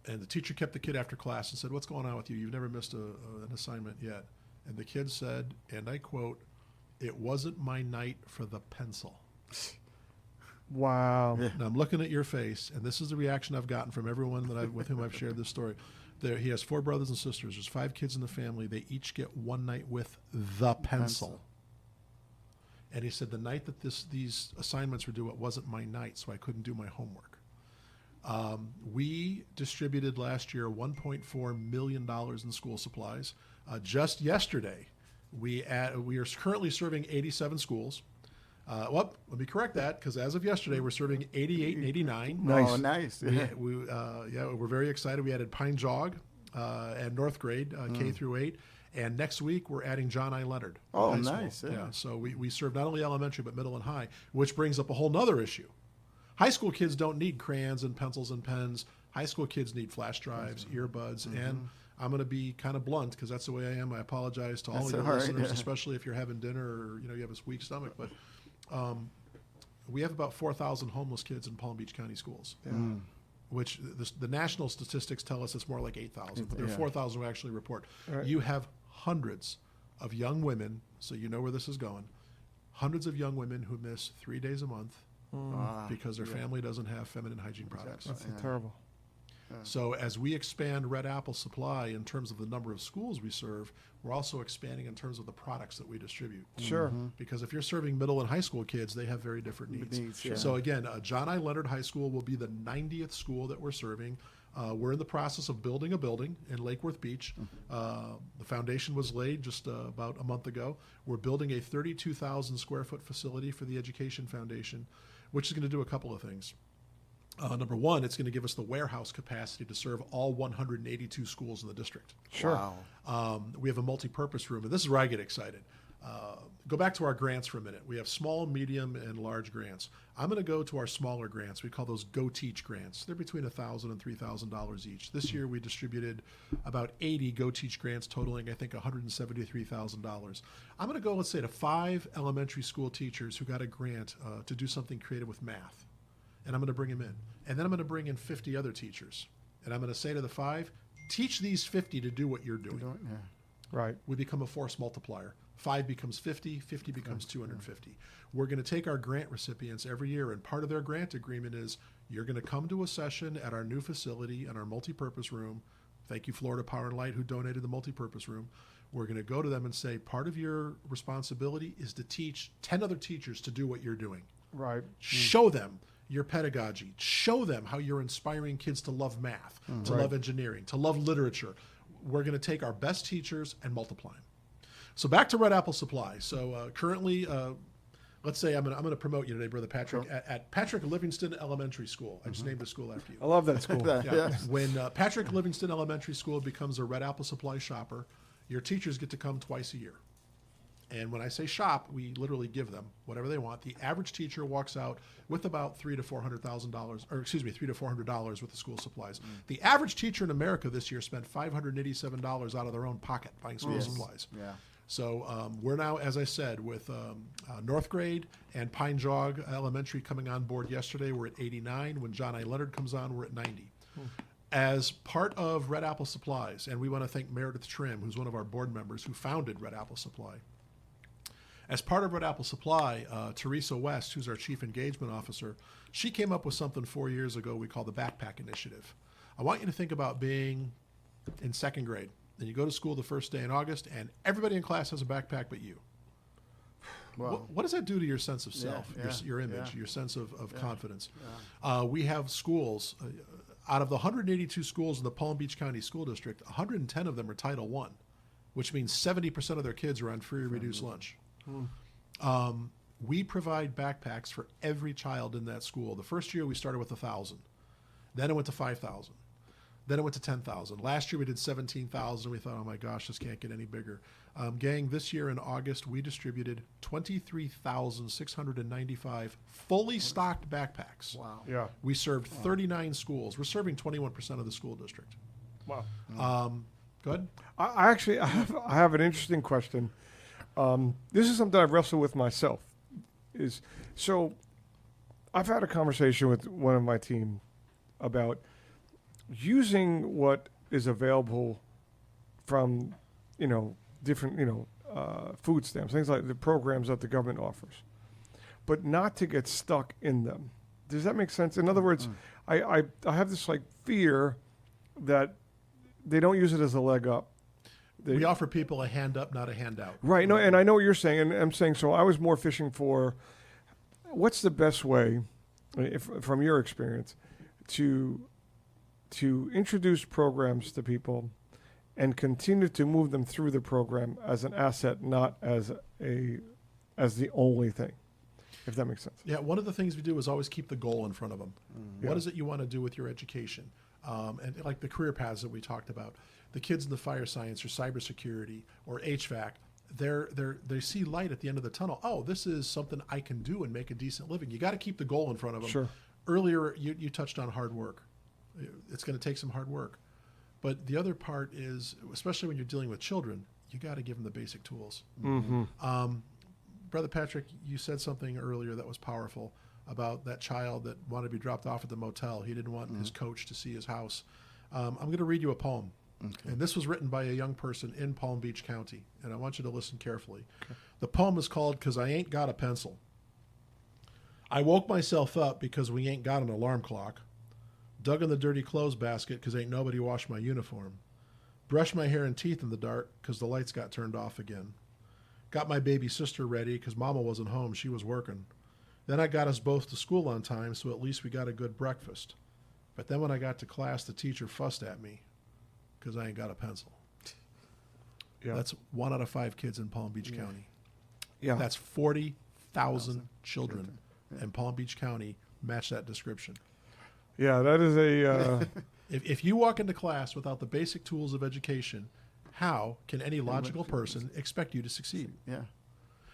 And the teacher kept the kid after class and said, what's going on with you? You've never missed an assignment yet. And the kid said, and I quote, it wasn't my night for the pencil. Wow. Yeah. And I'm looking at your face, and this is the reaction I've gotten from everyone with whom I've shared this story. He has 4 brothers and sisters. There's 5 kids in the family. They each get one night with the pencil. And he said, the night that these assignments were due, it wasn't my night, so I couldn't do my homework. We distributed last year $1.4 million in school supplies. Just yesterday, we are currently serving 87 schools. Let me correct that, because as of yesterday, we're serving 88 and 89. Nice. Oh, nice. We're very excited. We added Pine Jog and North Grade, K through 8. And next week, we're adding John I. Leonard. Oh, High School. nice. Yeah. So we serve not only elementary, but middle and high, which brings up a whole nother issue. High school kids don't need crayons and pencils and pens. High school kids need flash drives, earbuds, and I'm going to be kind of blunt, because that's the way I am. I apologize to all of your listeners, especially if you're having dinner or you have a weak stomach. But we have about 4,000 homeless kids in Palm Beach County schools, which the national statistics tell us it's more like 8,000. But there are 4,000 who actually report. Right. You have hundreds of young women, so you know where this is going. Hundreds of young women who miss 3 days a month because their family doesn't have feminine hygiene products. That's terrible. So as we expand Red Apple Supply in terms of the number of schools we serve, we're also expanding in terms of the products that we distribute. Sure. Because if you're serving middle and high school kids, they have very different needs. Yeah. So again, John I. Leonard High School will be the 90th school that we're serving. We're in the process of building a building in Lake Worth Beach. The foundation was laid just about a month ago. We're building a 32,000 square foot facility for the Education Foundation, which is going to do a couple of things. Number one, it's going to give us the warehouse capacity to serve all 182 schools in the district. Sure. Wow. We have a multi-purpose room, and this is where I get excited. Go back to our grants for a minute. We have small, medium, and large grants. I'm going to go to our smaller grants. We call those Go Teach grants. They're between $1,000 and $3,000 each. This year, we distributed about 80 Go Teach grants, totaling, I think, $173,000. I'm going to go, let's say, to 5 elementary school teachers who got a grant to do something creative with math. And I'm going to bring them in. And then I'm going to bring in 50 other teachers. And I'm going to say to the 5, teach these 50 to do what you're doing. Yeah. Right. We become a force multiplier. 5 becomes 50, 50 becomes 250. We're going to take our grant recipients every year, and part of their grant agreement is you're going to come to a session at our new facility in our multipurpose room. Thank you, Florida Power and Light, who donated the multipurpose room. We're going to go to them and say, part of your responsibility is to teach 10 other teachers to do what you're doing. Right. Show them your pedagogy. Show them how you're inspiring kids to love math, to love engineering, to love literature. We're going to take our best teachers and multiply them. So back to Red Apple Supply. So currently, let's say I'm going to promote you today, Brother Patrick, at Patrick Livingston Elementary School. I just named a school after you. I love that school. Yeah. When Patrick Livingston Elementary School becomes a Red Apple Supply shopper, your teachers get to come twice a year. And when I say shop, we literally give them whatever they want. The average teacher walks out with about $300,000 to $400,000, or excuse me, $300 to $400 with the school supplies. The average teacher in America this year spent $587 out of their own pocket buying school supplies. Yeah. So we're now, as I said, with North Grade and Pine Jog Elementary coming on board yesterday. We're at 89. When John I. Leonard comes on, we're at 90. As part of Red Apple Supplies, and we want to thank Meredith Trim, who's one of our board members who founded Red Apple Supply. As part of Red Apple Supply, Teresa West, who's our Chief Engagement Officer, she came up with something 4 years ago we call the Backpack Initiative. I want you to think about being in second grade. And you go to school the first day in August, and everybody in class has a backpack but you. Wow. What does that do to your sense of self, your image, your sense of confidence? We have schools. Out of the 182 schools in the Palm Beach County School District, 110 of them are Title I, which means 70% of their kids are on free or reduced lunch. We provide backpacks for every child in that school. The first year we started with 1,000. Then it went to 5,000. Then it went to 10,000. Last year we did 17,000. We thought, oh my gosh, this can't get any bigger. Gang, this year in August we distributed 23,695 fully stocked backpacks. Wow. Yeah. We served 39 schools. We're serving 21% of the school district. Wow. Go ahead. I have an interesting question. This is something I've wrestled with myself. So I've had a conversation with one of my team about using what is available from, different, food stamps, things like the programs that the government offers, but not to get stuck in them. Does that make sense? In other words, I have this fear that they don't use it as a leg up. We offer people a hand up, not a handout. Right. No, and I know what you're saying, and I'm saying, so I was more fishing for what's the best way, from your experience, to introduce programs to people and continue to move them through the program as an asset, not as the only thing, if that makes sense. Yeah, one of the things we do is always keep the goal in front of them. What is it you want to do with your education? And like the career paths that we talked about, the kids in the fire science or cybersecurity or HVAC, they see light at the end of the tunnel. Oh, this is something I can do and make a decent living. You got to keep the goal in front of them. Sure. Earlier, you touched on hard work. It's going to take some hard work. But the other part is, especially when you're dealing with children, you got to give them the basic tools. Mm-hmm. Brother Patrick, you said something earlier that was powerful about that child that wanted to be dropped off at the motel. He didn't want his coach to see his house. I'm going to read you a poem. Okay. And this was written by a young person in Palm Beach County. And I want you to listen carefully. Okay. The poem is called "'Cause I Ain't Got a Pencil." I woke myself up because we ain't got an alarm clock. Dug in the dirty clothes basket because ain't nobody washed my uniform. Brushed my hair and teeth in the dark because the lights got turned off again. Got my baby sister ready because mama wasn't home, she was working. Then I got us both to school on time, so at least we got a good breakfast. If But then when I got to class, the teacher fussed at me because I ain't got a pencil. Yeah. That's 1 out of 5 kids in Palm Beach County. Yeah. That's 40,000 children in Palm Beach County match that description. Yeah, that is a. If you walk into class without the basic tools of education, how can any logical person expect you to succeed? Yeah.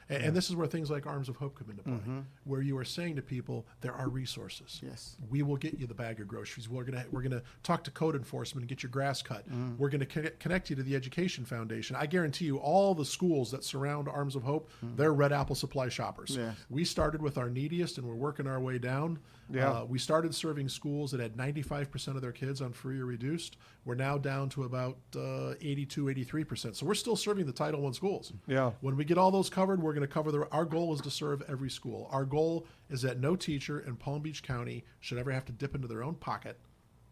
And this is where things like Arms of Hope come into play, where you are saying to people, there are resources. Yes. We will get you the bag of groceries. We're gonna talk to code enforcement and get your grass cut. We're gonna connect you to the Education Foundation. I guarantee you, all the schools that surround Arms of Hope, they're Red Apple Supply shoppers. Yes. We started with our neediest, and we're working our way down. Yeah. We started serving schools that had 95% of their kids on free or reduced. We're now down to about 82, 83%. So we're still serving the Title I schools. Yeah. When we get all those covered, we're going to cover our goal is to serve every school. Our goal is that no teacher in Palm Beach County should ever have to dip into their own pocket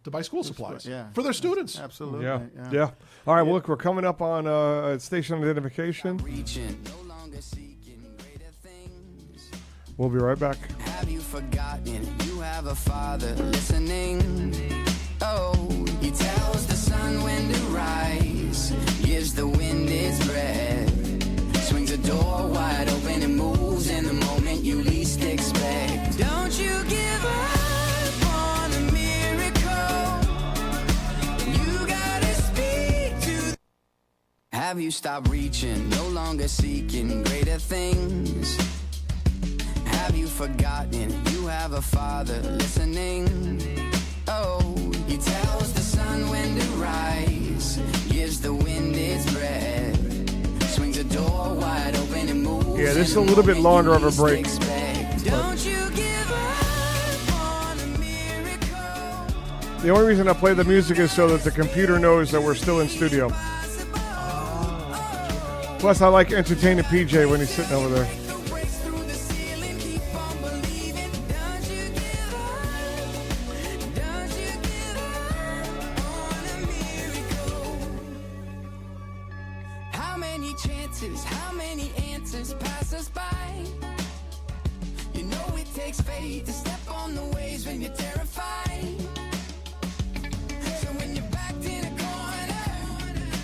to buy school supplies for their students. Absolutely. Yeah. All right, well, look, we're coming up on station identification. Reaching, no longer seeking greater things. We'll be right back. Have you forgotten you have a father listening? Oh, he tells the sun when to rise, gives the wind its breath, swings a door wide open and moves in the moment you least expect. Don't you give up on a miracle. You gotta speak to. Have you stopped reaching, no longer seeking greater things? Have you forgotten you have a father listening? Oh, he tells the sun when to rise, gives the wind its breath, swings a door wide open and moves. Yeah, this is a little bit longer of a break. Don't you give up on a miracle. The only reason I play the music is so that the computer knows that we're still in studio. Plus, I like entertaining PJ when he's sitting over there. How many answers pass us by? You know it takes faith to step on the waves when you're terrified. So when you're backed in a corner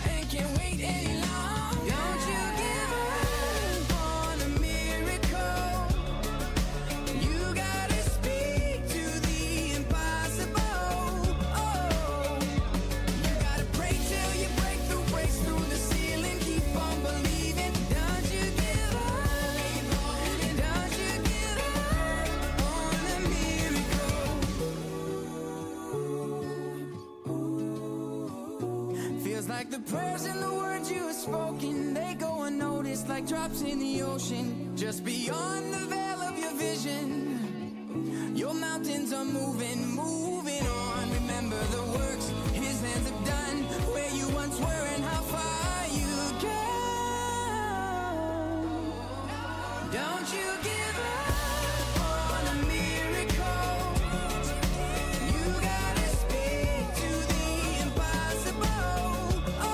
and can't wait any long, don't you give up on a miracle. You gotta speak to the impossible. Oh, you gotta pray till you breaks through the ceiling. Keep on believing. Don't you give up. Don't you give up on a miracle. Feels like the prayers and the words you have spoken, they go unnoticed like drops in the ocean. Just beyond the veil of your vision, your mountains are moving on. Remember the works his hands have done, where you once were and how far you go. Don't you give up on a miracle. You gotta speak to the impossible. Oh,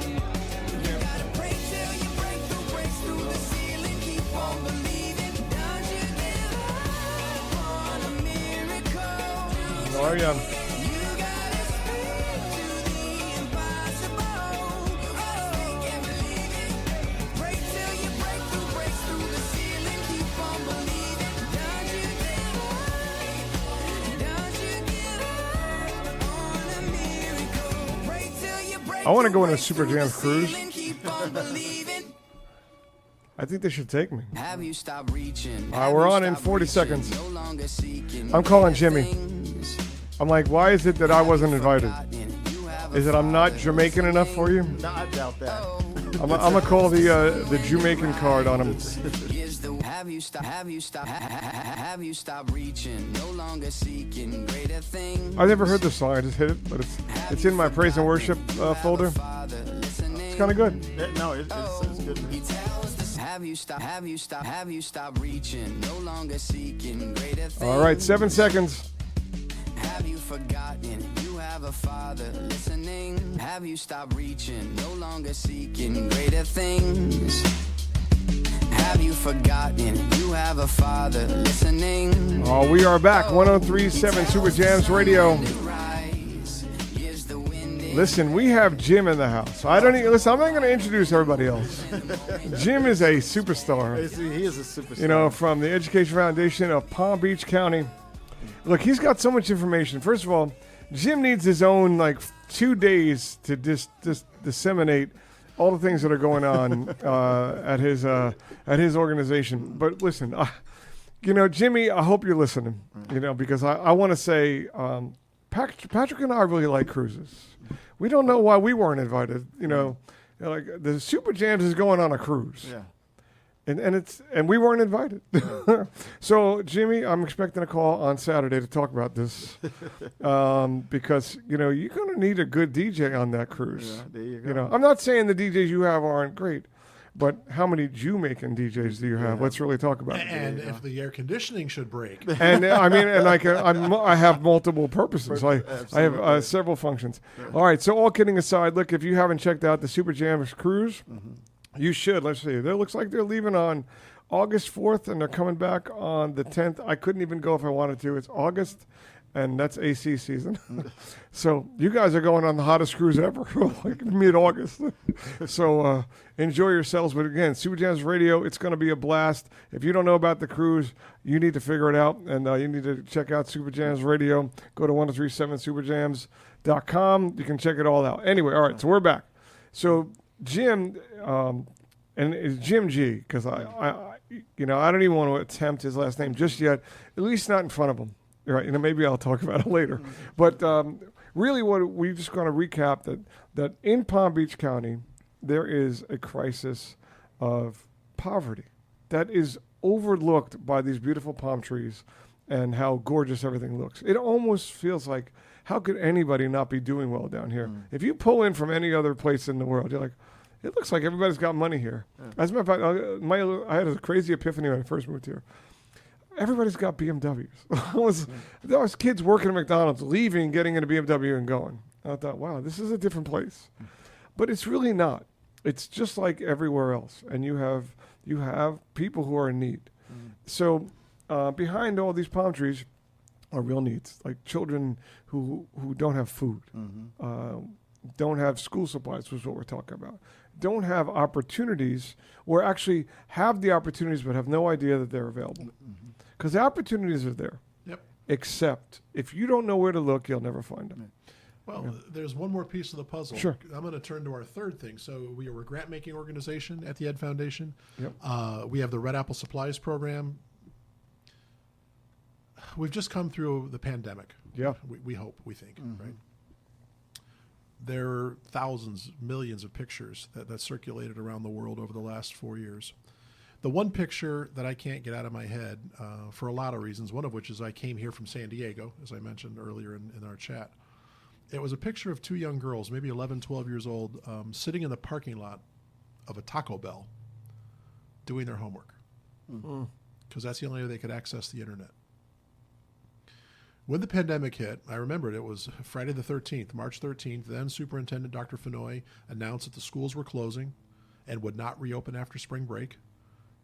you gotta pray till you breaks through the ceiling. Keep on believing. Don't you give up on a miracle. Oh, yeah. You gotta speak to the impossible. You gotta speak and believe it. Pray till you breaks through the ceiling. Keep on believing. Don't you give up. Don't you give up on a miracle. Pray till you break I wanna go on a breaks Super through the Jams cruise. ceiling. Keep on believing. I think they should take me. Have you stopped reaching? All right, we're on in 40 seconds. No longer seeking I'm calling greater Jimmy. things. I'm like, why is it that I wasn't invited? Is it I'm not Jamaican enough for you? No, I doubt that. I'm gonna call the Jamaican card on him. Have you stopped reaching? No longer seeking greater things. I've never heard this song. I just hit it, but it's in my praise and worship folder. It's kind of good. No, it's good. He tells us, have you stopped reaching? No longer seeking greater things. All right, 7 seconds. Have you forgotten you have a father listening? Have you stopped reaching? No longer seeking greater things. Have you forgotten. You have a father listening. Oh, we are back. 103.7 Super Jams Radio. Listen, we have Jim in the house. I don't even listen. I'm not going to introduce everybody else. Jim is a superstar. He is a superstar. You know, from the Education Foundation of Palm Beach County. Look, he's got so much information. First of all, Jim needs his own 2 days to disseminate all the things that are going on at his organization. But listen, Jimmy, I hope you're listening. Because I want to say, Patrick and I really like cruises. We don't know why we weren't invited. The Super Jams is going on a cruise. Yeah. And we weren't invited. So, Jimmy, I'm expecting a call on Saturday to talk about this, because you're going to need a good DJ on that cruise. Yeah, there you go. I'm not saying the DJs you have aren't great, but how many Jew-making DJs do you have? Let's really talk about it. And if the air conditioning should break. And I have multiple purposes. I have several functions. All right. So all kidding aside, look, if you haven't checked out the Super Jams cruise. You should. Let's see. It looks like they're leaving on August 4th, and they're coming back on the 10th. I couldn't even go if I wanted to. It's August, and that's AC season. So you guys are going on the hottest cruise ever, mid-August. So enjoy yourselves. But again, Super Jams Radio, it's going to be a blast. If you don't know about the cruise, you need to figure it out, and you need to check out Super Jams Radio. Go to 1037superjams.com. You can check it all out. Anyway, all right, so we're back. So Jim, and it's Jim G, because I don't even want to attempt his last name just yet, at least not in front of him. Right? Maybe I'll talk about it later. But really, what we just going to recap that in Palm Beach County there is a crisis of poverty that is overlooked by these beautiful palm trees and how gorgeous everything looks. It almost feels like, how could anybody not be doing well down here? If you pull in from any other place in the world, you're like, it looks like everybody's got money here. Yeah. As a matter of fact, I had a crazy epiphany when I first moved here. Everybody's got BMWs. There was kids working at McDonald's, leaving, getting in a BMW and going. I thought, wow, this is a different place. But it's really not. It's just like everywhere else. And you have people who are in need. So behind all these palm trees are real needs, like children who don't have food, don't have school supplies, which is what we're talking about, don't have opportunities, or actually have the opportunities but have no idea that they're available. Because the opportunities are there. Yep. Except if you don't know where to look, you'll never find them. Well, there's one more piece of the puzzle. Sure. I'm going to turn to our third thing. So we are a grant-making organization at the Ed Foundation. Yep. We have the Red Apple Supplies Program. We've just come through the pandemic. Yeah. We hope, we think, right? There are thousands, millions of pictures that circulated around the world over the last 4 years. The one picture that I can't get out of my head for a lot of reasons, one of which is I came here from San Diego, as I mentioned earlier in our chat. It was a picture of two young girls, maybe 11, 12 years old, sitting in the parking lot of a Taco Bell doing their homework. Because that's the only way they could access the internet. When the pandemic hit, I remembered it was Friday the 13th, March 13th, then Superintendent Dr. Fenoy announced that the schools were closing and would not reopen after spring break,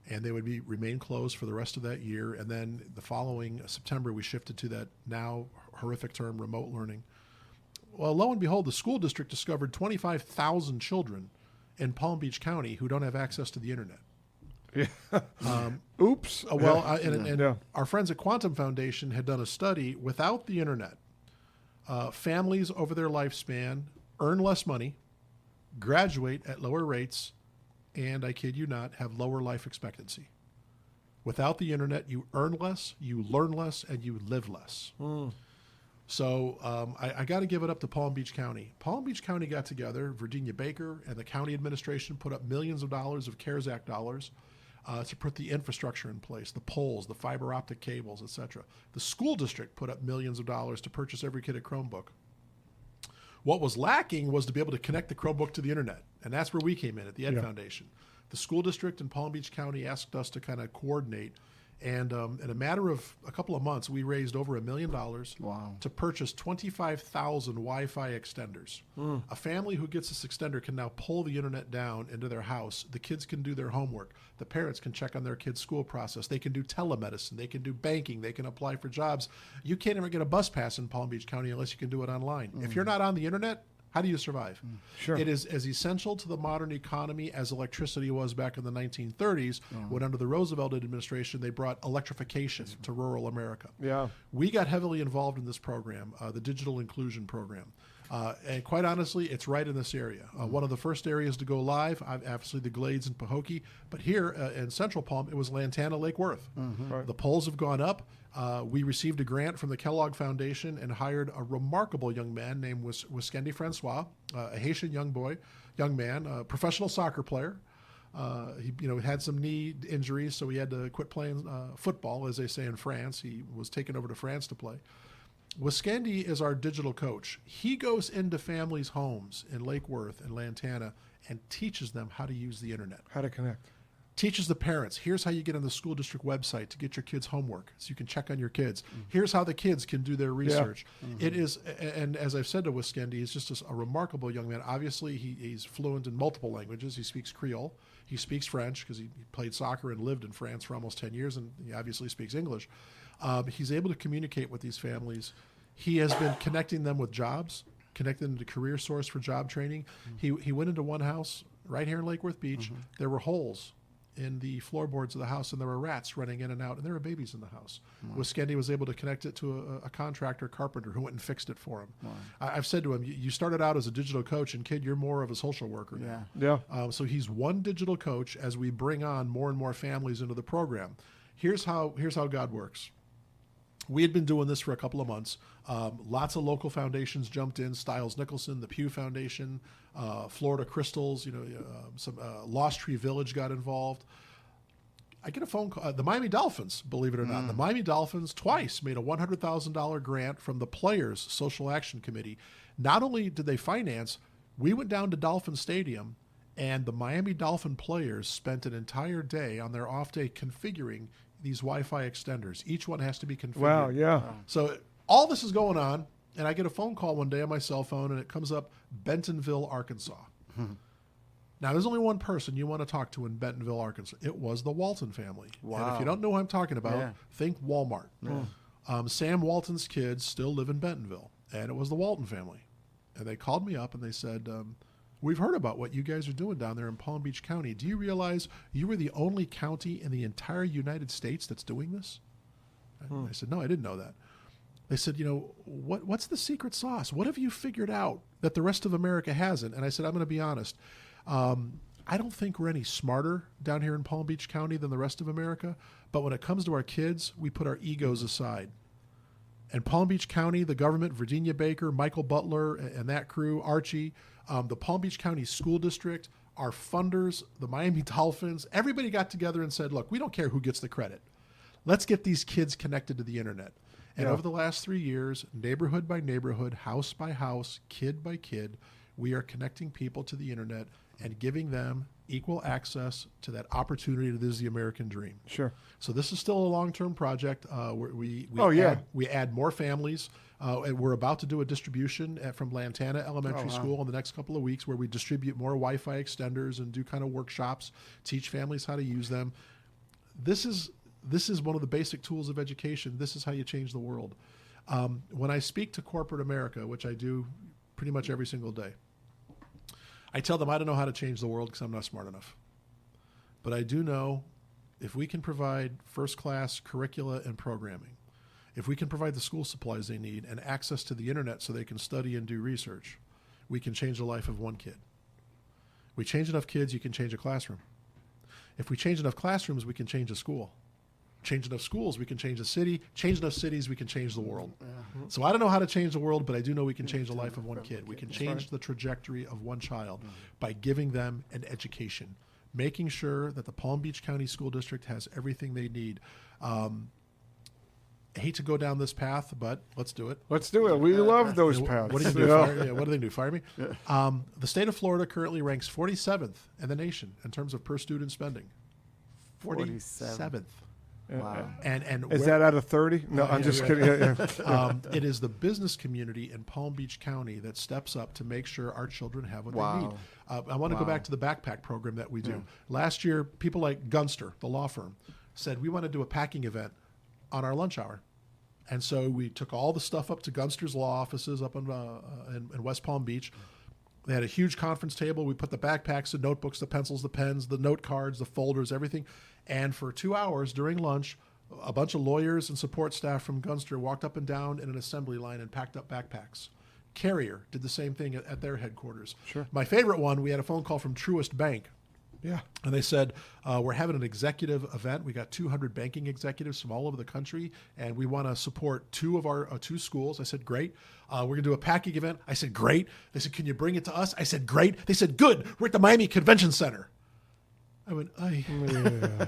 and they would remain closed for the rest of that year. And then the following September, we shifted to that now horrific term, remote learning. Well, lo and behold, the school district discovered 25,000 children in Palm Beach County who don't have access to the internet. Yeah. Oops. Our friends at Quantum Foundation had done a study without the internet. Families over their lifespan earn less money, graduate at lower rates, and I kid you not, have lower life expectancy. Without the internet, you earn less, you learn less, and you live less. So I got to give it up to Palm Beach County. Palm Beach County got together, Virginia Baker and the county administration put up millions of dollars of CARES Act dollars to put the infrastructure in place, the poles, the fiber optic cables, etc. The school district put up millions of dollars to purchase every kid a Chromebook. What was lacking was to be able to connect the Chromebook to the internet, and that's where we came in at the Ed Foundation. The school district in Palm Beach County asked us to kind of coordinate And in a matter of a couple of months, we raised over $1 million Wow. to purchase 25,000 Wi-Fi extenders. A family who gets this extender can now pull the internet down into their house. The kids can do their homework. The parents can check on their kids' school process. They can do telemedicine. They can do banking. They can apply for jobs. You can't even get a bus pass in Palm Beach County unless you can do it online. If you're not on the internet, how do you survive? Sure. It is as essential to the modern economy as electricity was back in the 1930s when under the Roosevelt administration they brought electrification to rural America. Yeah. We got heavily involved in this program, the Digital Inclusion Program. And quite honestly, it's right in this area. One of the first areas to go live, obviously the Glades and Pahokee, but here in Central Palm, it was Lantana, Lake Worth. Right. The polls have gone up. We received a grant from the Kellogg Foundation and hired a remarkable young man named Wiskendi Francois, a Haitian young man, a professional soccer player. He had some knee injuries, so he had to quit playing football, as they say in France. He was taken over to France to play. Wiskendi is our digital coach. He goes into families' homes in Lake Worth and Lantana and teaches them how to use the internet. How to connect. Teaches the parents, here's how you get on the school district website to get your kids' homework so you can check on your kids. Here's how the kids can do their research. It is, and as I've said to Wiskendi, he's just a remarkable young man. Obviously, he's fluent in multiple languages. He speaks Creole. He speaks French because he played soccer and lived in France for almost 10 years, and he obviously speaks English. He's able to communicate with these families. He has been connecting them with jobs, connecting them to Career Source for job training. He went into one house right here in Lake Worth Beach. There were holes in the floorboards of the house, and there were rats running in and out, and there were babies in the house. Wiskendi was able to connect it to a contractor, carpenter, who went and fixed it for him. I've said to him, you started out as a digital coach, and kid, you're more of a social worker now. Yeah. So he's one digital coach as we bring on more and more families into the program. Here's how God works. We had been doing this for a couple of months. Lots of local foundations jumped in. Stiles Nicholson, the Pew Foundation, Florida Crystals. Some Lost Tree Village got involved. I get a phone call. The Miami Dolphins, believe it or not, the Miami Dolphins twice made a $100,000 grant from the Players Social Action Committee. Not only did they finance, we went down to Dolphin Stadium, and the Miami Dolphin players spent an entire day on their off day configuring these Wi-Fi extenders. Each one has to be configured. Wow. Yeah. So all this is going on, and I get a phone call one day on my cell phone, and it comes up Bentonville, Arkansas. Now, there's only one person you want to talk to in Bentonville, Arkansas. It was the Walton family. And if you don't know who I'm talking about, think Walmart. Sam Walton's kids still live in Bentonville, and it was the Walton family. And they called me up, and they said, we've heard about what you guys are doing down there in Palm Beach County. Do you realize you were the only county in the entire United States that's doing this? And I said, no, I didn't know that. They said, what's the secret sauce? What have you figured out that the rest of America hasn't? And I said, I'm going to be honest. I don't think we're any smarter down here in Palm Beach County than the rest of America. But when it comes to our kids, we put our egos aside. And Palm Beach County, the government, Virginia Baker, Michael Butler, and that crew, Archie, the Palm Beach County School District, our funders, the Miami Dolphins, everybody got together and said, look, we don't care who gets the credit. Let's get these kids connected to the internet. And over the last 3 years, neighborhood by neighborhood, house by house, kid by kid, we are connecting people to the internet and giving them equal access to that opportunity that is the American dream. Sure. So this is still a long-term project. We add more families. And we're about to do a distribution from Lantana Elementary School in the next couple of weeks, where we distribute more Wi-Fi extenders and do kind of workshops, teach families how to use them. This is one of the basic tools of education. This is how you change the world. When I speak to corporate America, which I do pretty much every single day, I tell them I don't know how to change the world because I'm not smart enough. But I do know if we can provide first-class curricula and programming, if we can provide the school supplies they need and access to the internet so they can study and do research, we can change the life of one kid. We change enough kids, you can change a classroom. If we change enough classrooms, we can change a school. Change enough schools, we can change a city. Change enough cities, we can change the world. So I don't know how to change the world, but I do know we can change the life of one kid. We can change the trajectory of one child by giving them an education, making sure that the Palm Beach County School District has everything they need. I hate to go down this path, but let's do it. Let's do it. We love those paths. What do you do? What do they do? Fire me? The state of Florida currently ranks 47th in the nation in terms of per student spending. 47th. Wow. And Is where- that out of 30? No, I'm yeah, just yeah. kidding. Yeah. It is the business community in Palm Beach County that steps up to make sure our children have what they Wow. need. I want to go Wow. back to the backpack program that we do. Last year, people like Gunster, the law firm, said we want to do a packing event on our lunch hour. And so we took all the stuff up to Gunster's law offices up in West Palm Beach. They had a huge conference table. We put the backpacks, the notebooks, the pencils, the pens, the note cards, the folders, everything. And for 2 hours during lunch, a bunch of lawyers and support staff from Gunster walked up and down in an assembly line and packed up backpacks. Carrier did the same thing at their headquarters. Sure. My favorite one, we had a phone call from Truist Bank. Yeah. And they said, we're having an executive event. We got 200 banking executives from all over the country, and we want to support two of our two schools. I said, great. We're going to do a packing event. I said, great. They said, can you bring it to us? I said, great. They said, good. We're at the Miami Convention Center. I went, aye.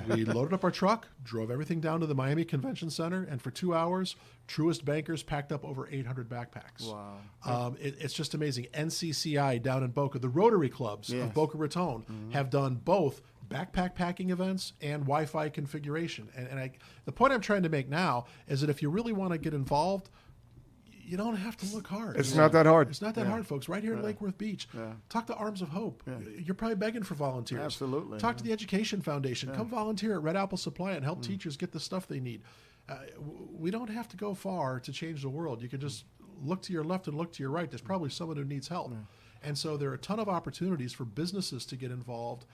We loaded up our truck, drove everything down to the Miami Convention Center, and for 2 hours, Truist bankers packed up over 800 backpacks. Wow. It's just amazing. NCCI down in Boca, the Rotary clubs Yes. of Boca Raton have done both backpack packing events and Wi-Fi configuration. And the point I'm trying to make now is that if you really want to get involved, you don't have to look hard. It's not that hard. It's not that hard, folks. Right here in Lake Worth Beach. Yeah. Talk to Arms of Hope. You're probably begging for volunteers. Absolutely. Talk to the Education Foundation. Come volunteer at Red Apple Supply and help teachers get the stuff they need. We don't have to go far to change the world. You can just look to your left and look to your right. There's probably someone who needs help. And so there are a ton of opportunities for businesses to get involved.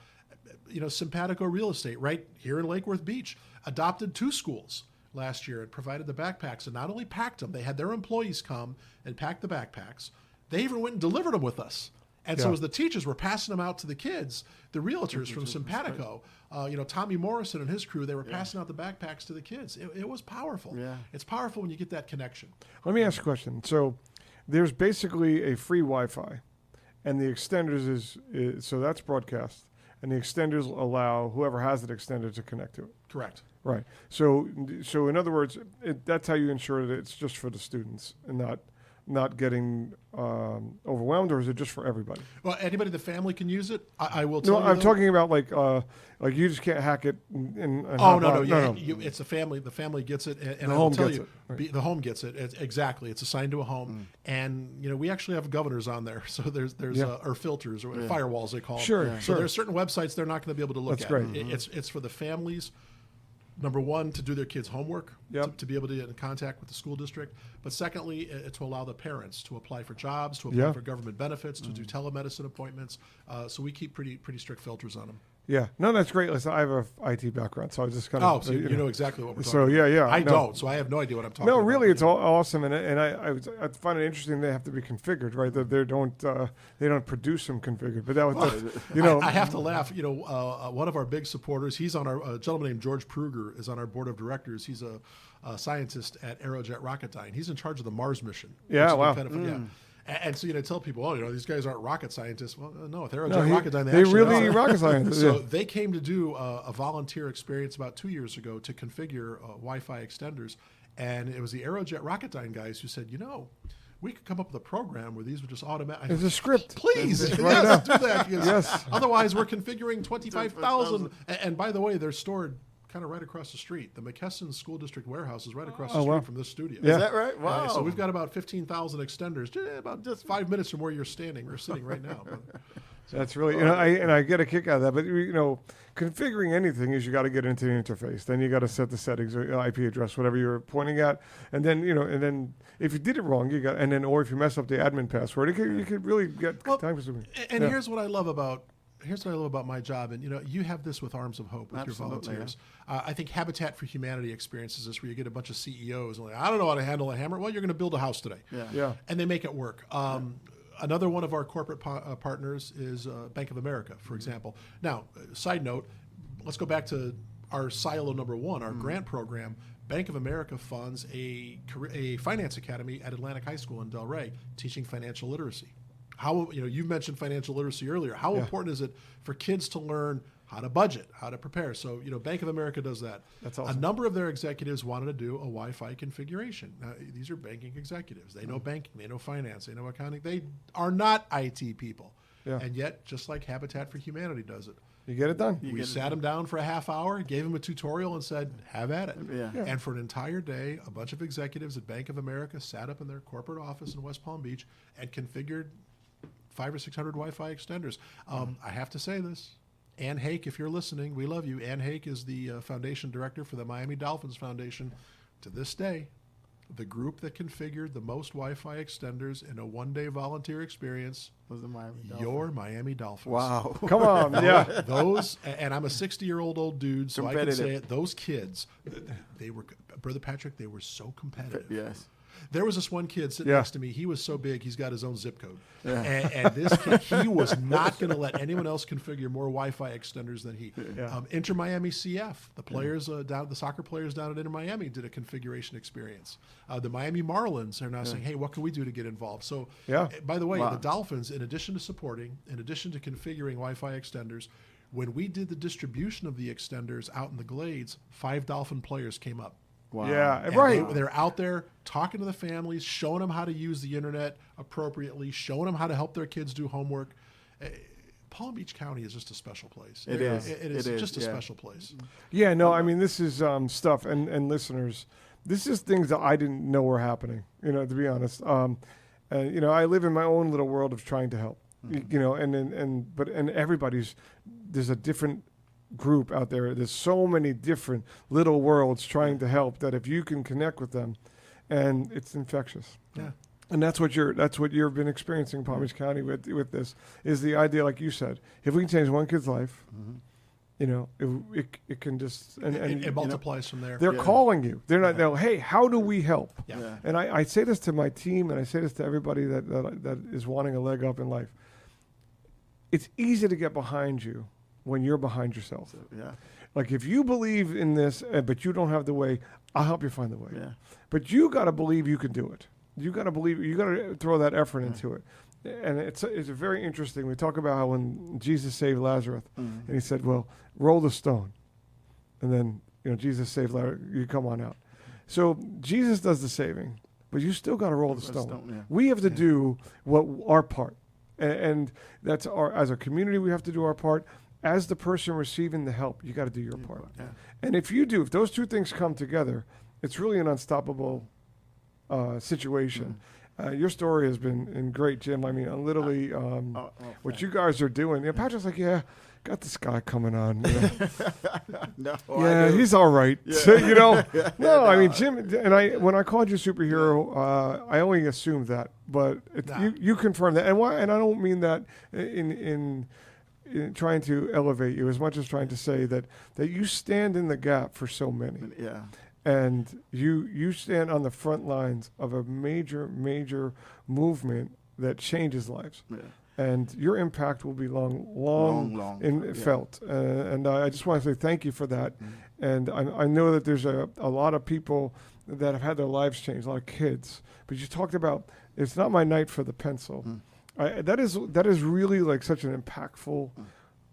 You know, Simpatico Real Estate, right here in Lake Worth Beach, adopted 2 schools last year and provided the backpacks, and not only packed them, they had their employees come and pack the backpacks. They even went and delivered them with us. And so Yeah. as the teachers were passing them out to the kids, the realtors from Simpatico, Tommy Morrison and his crew, they were passing out the backpacks to the kids. It was powerful. Yeah. It's powerful when you get that connection. Let me ask you a question. So there's basically a free Wi-Fi, and the extenders is so that's broadcast, and the extenders allow whoever has an extender to connect to it. Correct. Right. So in other words, that's how you ensure that it's just for the students and not getting overwhelmed, or is it just for everybody? Well, anybody in the family can use it. I will tell No, you. I'm though- talking about like you just can't hack it. And Oh hop no, on. no, it's the family. The family gets it, and The I will home tell gets you, it, right. the home gets it. Exactly, it's assigned to a home, and we actually have governors on there, so there's Yeah. or filters or firewalls they call them. Sure, So sure. there's certain websites they're not going to be able to look That's at. great. It's for the families. Number one, to do their kids' homework, Yep. to be able to get in contact with the school district. But secondly, to allow the parents to apply for jobs, to apply Yeah. for government benefits, to do telemedicine appointments. So we keep pretty strict filters on them. Yeah. No, that's great. Listen, I have a IT background, so I was just kind of. Oh, so you know exactly what we're talking So, about. yeah, I no. don't, so I have no idea what I'm talking No, about. really, it's awesome, and I find it interesting. They have to be configured, right? That they don't produce them configured, but I have to laugh. One of our big supporters, he's on our a gentleman named George Pruger is on our board of directors. He's a scientist at Aerojet Rocketdyne. He's in charge of the Mars mission. Yeah, which is wow. kind of fun, yeah. And so tell people, these guys aren't rocket scientists. Well, no, with Aerojet No, Rocketdyne, they actually really are. rocket scientists. So Yeah. they came to do a volunteer experience about 2 years ago to configure Wi-Fi extenders, and it was the Aerojet Rocketdyne guys who said, we could come up with a program where these would just automatically. There's a script. Please, It's yes, do that. Because Yes. Otherwise, we're configuring 25,000. And by the way, they're stored kind of right across the street. The McKesson School District warehouse is right across the Oh, street wow. from this studio. Yeah. Is that right? Wow. So we've got about 15,000 extenders, about just 5 minutes from where you're standing or sitting right now. That's really, I get a kick out of that. But configuring anything is you got to get into the interface. Then you got to set the settings, or IP address, whatever you're pointing at, and then if you did it wrong, or if you mess up the admin password, you could really get time consuming. And Yeah. here's what I love about my job, and you have this with Arms of Hope with Absolutely, your volunteers. I think Habitat for Humanity experiences this, where you get a bunch of CEOs and I don't know how to handle a hammer. Well, you're going to build a house today, Yeah. and they make it work. Another one of our corporate partners is Bank of America, for example. Now, side note, let's go back to our silo number one, our grant program. Bank of America funds a finance academy at Atlantic High School in Delray, teaching financial literacy. How you mentioned financial literacy earlier. How important is it for kids to learn how to budget, how to prepare? So Bank of America does that. That's awesome. A number of their executives wanted to do a Wi-Fi configuration. Now, these are banking executives. They know banking, they know finance, they know accounting. They are not IT people, Yeah. and yet just like Habitat for Humanity does it. You get it done. We sat him down for a half hour, gave him a tutorial, and said, have at it. Yeah. And for an entire day, a bunch of executives at Bank of America sat up in their corporate office in West Palm Beach and configured 500 or 600 Wi-Fi extenders. I have to say this. Ann Hake, if you're listening, we love you. Ann Hake is the foundation director for the Miami Dolphins Foundation. To this day, the group that configured the most Wi-Fi extenders in a one-day volunteer experience Was the Miami Dolphins. your Miami Dolphins. Wow. Come on, yeah. Those, and I'm a 60-year-old old dude, so I can say Competitive. it. Those kids, they were, Brother Patrick, they were so competitive. Yes. There was this one kid sitting Yeah. next to me. He was so big, he's got his own zip code. And this kid, he was not going to let anyone else configure more Wi-Fi extenders than he. Yeah. Inter Miami CF, the players the soccer players down at Inter Miami did a configuration experience. The Miami Marlins are now saying, "Hey, what can we do to get involved?" So, Yeah. by the way, Wow. the Dolphins, in addition to supporting, in addition to configuring Wi-Fi extenders, when we did the distribution of the extenders out in the glades, 5 Dolphin players came up. Wow. Yeah, And right. they're out there talking to the families, showing them how to use the internet appropriately, showing them how to help their kids do homework. Palm Beach County is just a special place. It is. It is It is, just a yeah. special place. Yeah, no, I mean, this is stuff, and listeners, this is things that I didn't know were happening, to be honest. I live in my own little world of trying to help, and everybody's, there's a different group out there. There's so many different little worlds trying to help that if you can connect with them, and it's infectious. Yeah. And that's what you've been experiencing in Palm Beach County with this, is the idea, like you said, if we can change one kid's life, it can just and It multiplies from there. they're calling you. They're not. They're, hey, how do we help? Yeah. Yeah. And I say this to my team, and I say this to everybody that is wanting a leg up in life. It's easy to get behind you when you're behind yourself. Yeah. Like if you believe in this, but you don't have the way, I'll help you find the way. Yeah. But you got to believe you can do it. You got to believe. You got to throw that effort into it. And it's very interesting. We talk about how when Jesus saved Lazarus, and he said, "Well, roll the stone," and then Jesus saved Lazarus. You come on out. So Jesus does the saving, but you still got to roll the stone. Yeah. We have to do our part, and that's as a community. We have to do our part. As the person receiving the help, you got to do your part. Yeah. And if if those two things come together, it's really an unstoppable situation. Your story has been great, Jim. I mean, literally, what you guys are doing. Patrick's like, yeah, got this guy coming on. No, Yeah, he's all right. No, I mean, Jim, and when I called you superhero, I only assumed that, but you confirmed that. And I don't mean that in trying to elevate you as much as trying to say that you stand in the gap for so many. Yeah. And you stand on the front lines of a major movement that changes lives. Yeah. And your impact will be long felt. And I just want to say thank you for that. And I know that there's a lot of people that have had their lives changed, a lot of kids. But you talked about, it's not my night for the pencil. That is really like such an impactful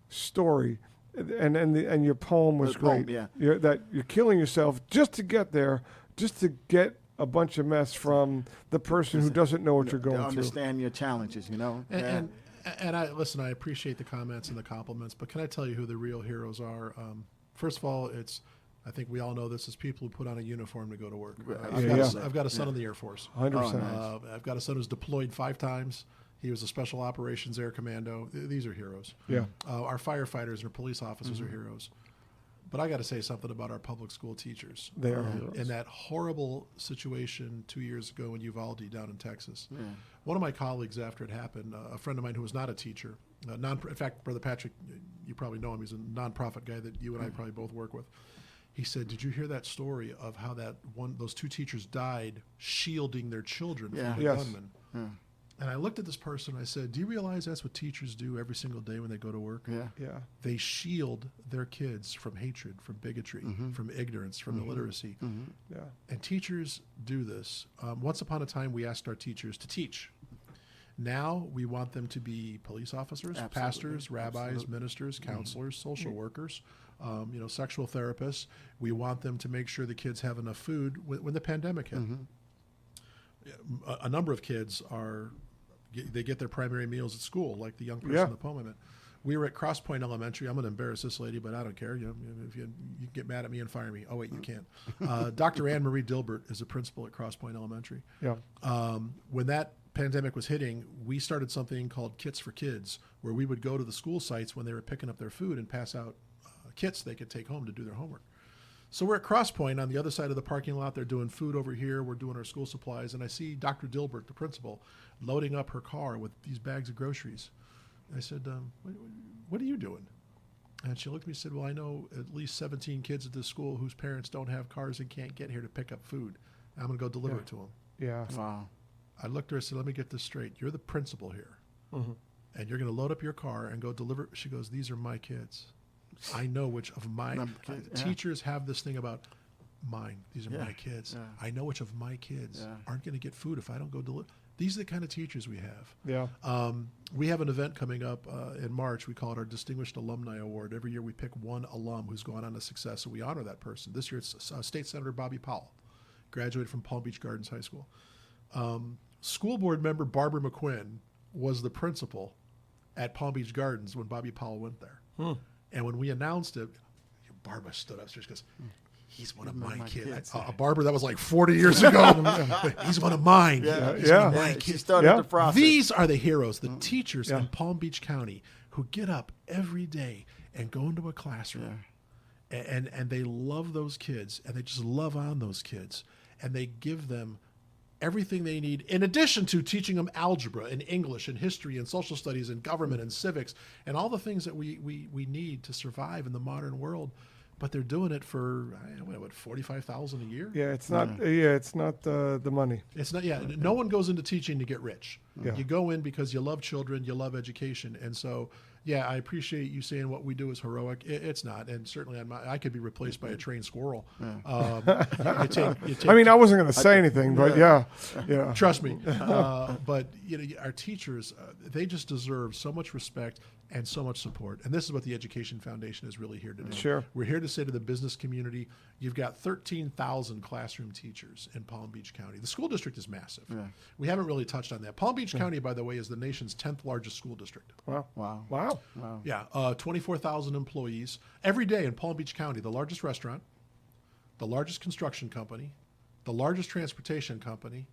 story. And your poem was The great. poem, yeah. You're killing yourself just to get there, just to get a bunch of mess from the person who doesn't know what you're going to through. understand your challenges, And I appreciate the comments and the compliments, but can I tell you who the real heroes are? First of all, I think we all know this is people who put on a uniform to go to work. I've got a son in the Air Force. 100%. I've got a son who's deployed 5 times. He was a Special Operations Air Commando. These are heroes. Yeah. Our firefighters and our police officers are heroes. But I got to say something about our public school teachers. They are heroes. In that horrible situation 2 years ago in Uvalde down in Texas. One of my colleagues, after it happened, a friend of mine who was not a teacher, in fact, Brother Patrick, you probably know him. He's a nonprofit guy that you and I probably both work with. He said, "Did you hear that story of how those 2 teachers died shielding their children from the Yes. gunman?" And I looked at this person and I said, "Do you realize that's what teachers do every single day when they go to work?" Yeah. They shield their kids from hatred, from bigotry, from ignorance, from illiteracy. Yeah. And teachers do this. Once upon a time, we asked our teachers to teach. Now we want them to be police officers, pastors, rabbis, ministers, counselors, social workers, sexual therapists. We want them to make sure the kids have enough food when the pandemic hit. A number of kids they get their primary meals at school, like the young person in the poem I meant. we were at Cross Point Elementary. I'm going to embarrass this lady, but I don't care. If you get mad at me and fire me. Oh, wait, you can't. Dr. Anne Marie Dilbert is the principal at Cross Point Elementary. Yeah. When that pandemic was hitting, we started something called Kits for Kids, where we would go to the school sites when they were picking up their food and pass out kits they could take home to do their homework. So we're at Cross Point on the other side of the parking lot. They're doing food over here. We're doing our school supplies. And I see Dr. Dilbert, the principal, loading up her car with these bags of groceries. I said, what are you doing? And she looked at me and said, well, I know at least 17 kids at this school whose parents don't have cars and can't get here to pick up food. I'm going to go deliver it to them. Yeah. Wow. I looked at her and said, let me get this straight. You're the principal here. And you're going to load up your car and go deliver. She goes, these are my kids. I know which of my teachers have this thing about mine. These are my kids. Yeah. I know which of my kids aren't going to get food if I don't go deliver. These are the kind of teachers we have. Yeah. We have an event coming up in March. We call it our Distinguished Alumni Award. Every year we pick one alum who's gone on to success, so we honor that person. This year it's State Senator Bobby Powell, graduated from Palm Beach Gardens High School. School board member Barbara McQuinn was the principal at Palm Beach Gardens when Bobby Powell went there. And when we announced it, Barbara stood up. She goes, he's one of my kids. Barbara, that was like 40 years ago. He's one of mine. He's one of my kids. She started the process. These are the heroes, the teachers in Palm Beach County who get up every day and go into a classroom. And they love those kids, and they just love on those kids. And they give them everything they need, in addition to teaching them algebra and English and history and social studies and government and civics and all the things that we need to survive in the modern world. But they're doing it for what, $45,000 a year? Yeah, it's not. Yeah, it's not the money. It's not. Yeah, no one goes into teaching to get rich. Yeah. You go in because you love children, you love education, and so. Yeah, I appreciate you saying what we do is heroic. It's not, and certainly I could be replaced by a trained squirrel. You take I mean, I wasn't going to say anything, but yeah. Trust me. But our teachers, they just deserve so much respect and so much support. And this is what the Education Foundation is really here to do. Sure. We're here to say to the business community, you've got 13,000 classroom teachers in Palm Beach County. The school district is massive. Yeah. We haven't really touched on that. Palm Beach County, by the way, is the nation's 10th largest school district. Wow. Yeah, 24,000 employees. Every day in Palm Beach County, the largest restaurant, the largest construction company, the largest transportation company,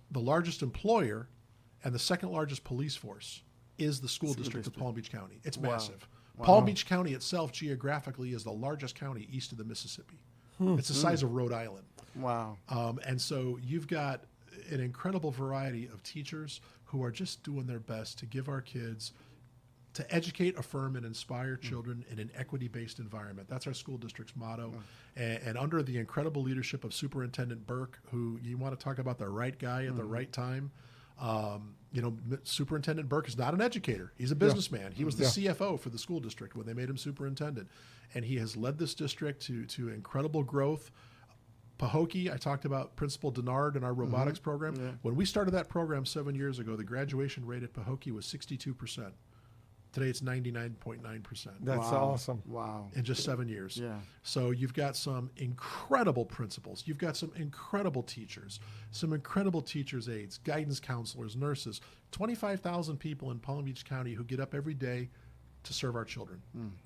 the largest employer, and the second largest police force is the school district of Palm Beach County. It's massive. Palm Beach County itself geographically is the largest county east of the Mississippi. It's the size of Rhode Island. Wow. And so you've got an incredible variety of teachers who are just doing their best to give our kids, to educate, affirm, and inspire children in an equity-based environment. That's our school district's motto. And under the incredible leadership of Superintendent Burke, who you want to talk about the right guy at the right time. Superintendent Burke is not an educator. He's a businessman. He was the CFO for the school district when they made him superintendent. And he has led this district to incredible growth. Pahokee, I talked about Principal Denard and our robotics program. Yeah. When we started that program 7 years ago, the graduation rate at Pahokee was 62%. Today it's 99.9%. That's awesome. Wow. In just 7 years. Yeah. So you've got some incredible principals. You've got some incredible teachers, some incredible teachers' aides, guidance counselors, nurses, 25,000 people in Palm Beach County who get up every day to serve our children.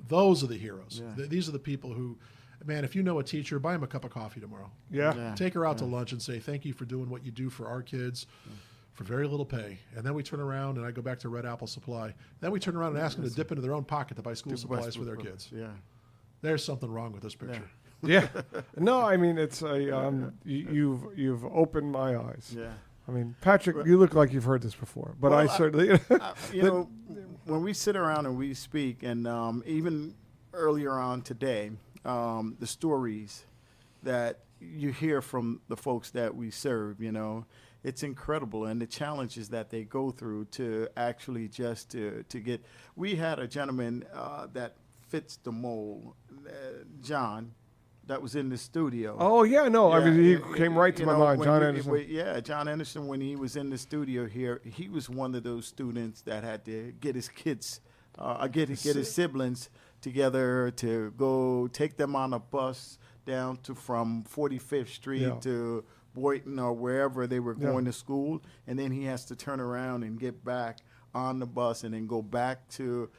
Those are the heroes. Yeah. These are the people who, man, if you know a teacher, buy them a cup of coffee tomorrow. Yeah. Take her out to lunch and say, thank you for doing what you do for our kids. For very little pay. And then we turn around and I go back to Red Apple Supply. Then we turn around and ask them to dip into their own pocket to buy school supplies for their kids. Yeah. There's something wrong with this picture. Yeah. No, I mean, it's a, you've opened my eyes. Yeah. I mean, Patrick, you look like you've heard this before, but Well, I certainly, when we sit around and we speak, and even earlier on today, the stories that you hear from the folks that we serve, it's incredible, and the challenges that they go through to actually just to get. We had a gentleman that fits the mold, John, that was in the studio. oh, yeah, no, I mean, he came right to my mind, John Anderson. John Anderson, when he was in the studio here, he was one of those students that had to get his kids, get his siblings together to go take them on a bus down to from 45th Street to Boynton or wherever they were going to school, and then he has to turn around and get back on the bus and then go back to,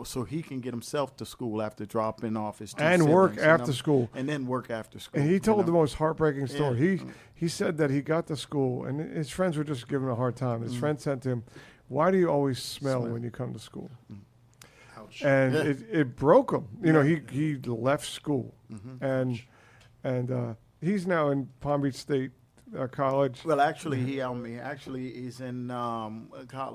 so he can get himself to school after dropping off his two And work siblings, after school. and then work after school. And he told you the know? most heartbreaking story. Yeah. He said that he got to school and his friends were just giving him a hard time. Mm. His friend said to him, "Why do you always smell when you come to school?" Ouch. And Yeah. it broke him. He left school, and he's now in Palm Beach State College. Well, actually, he's in college.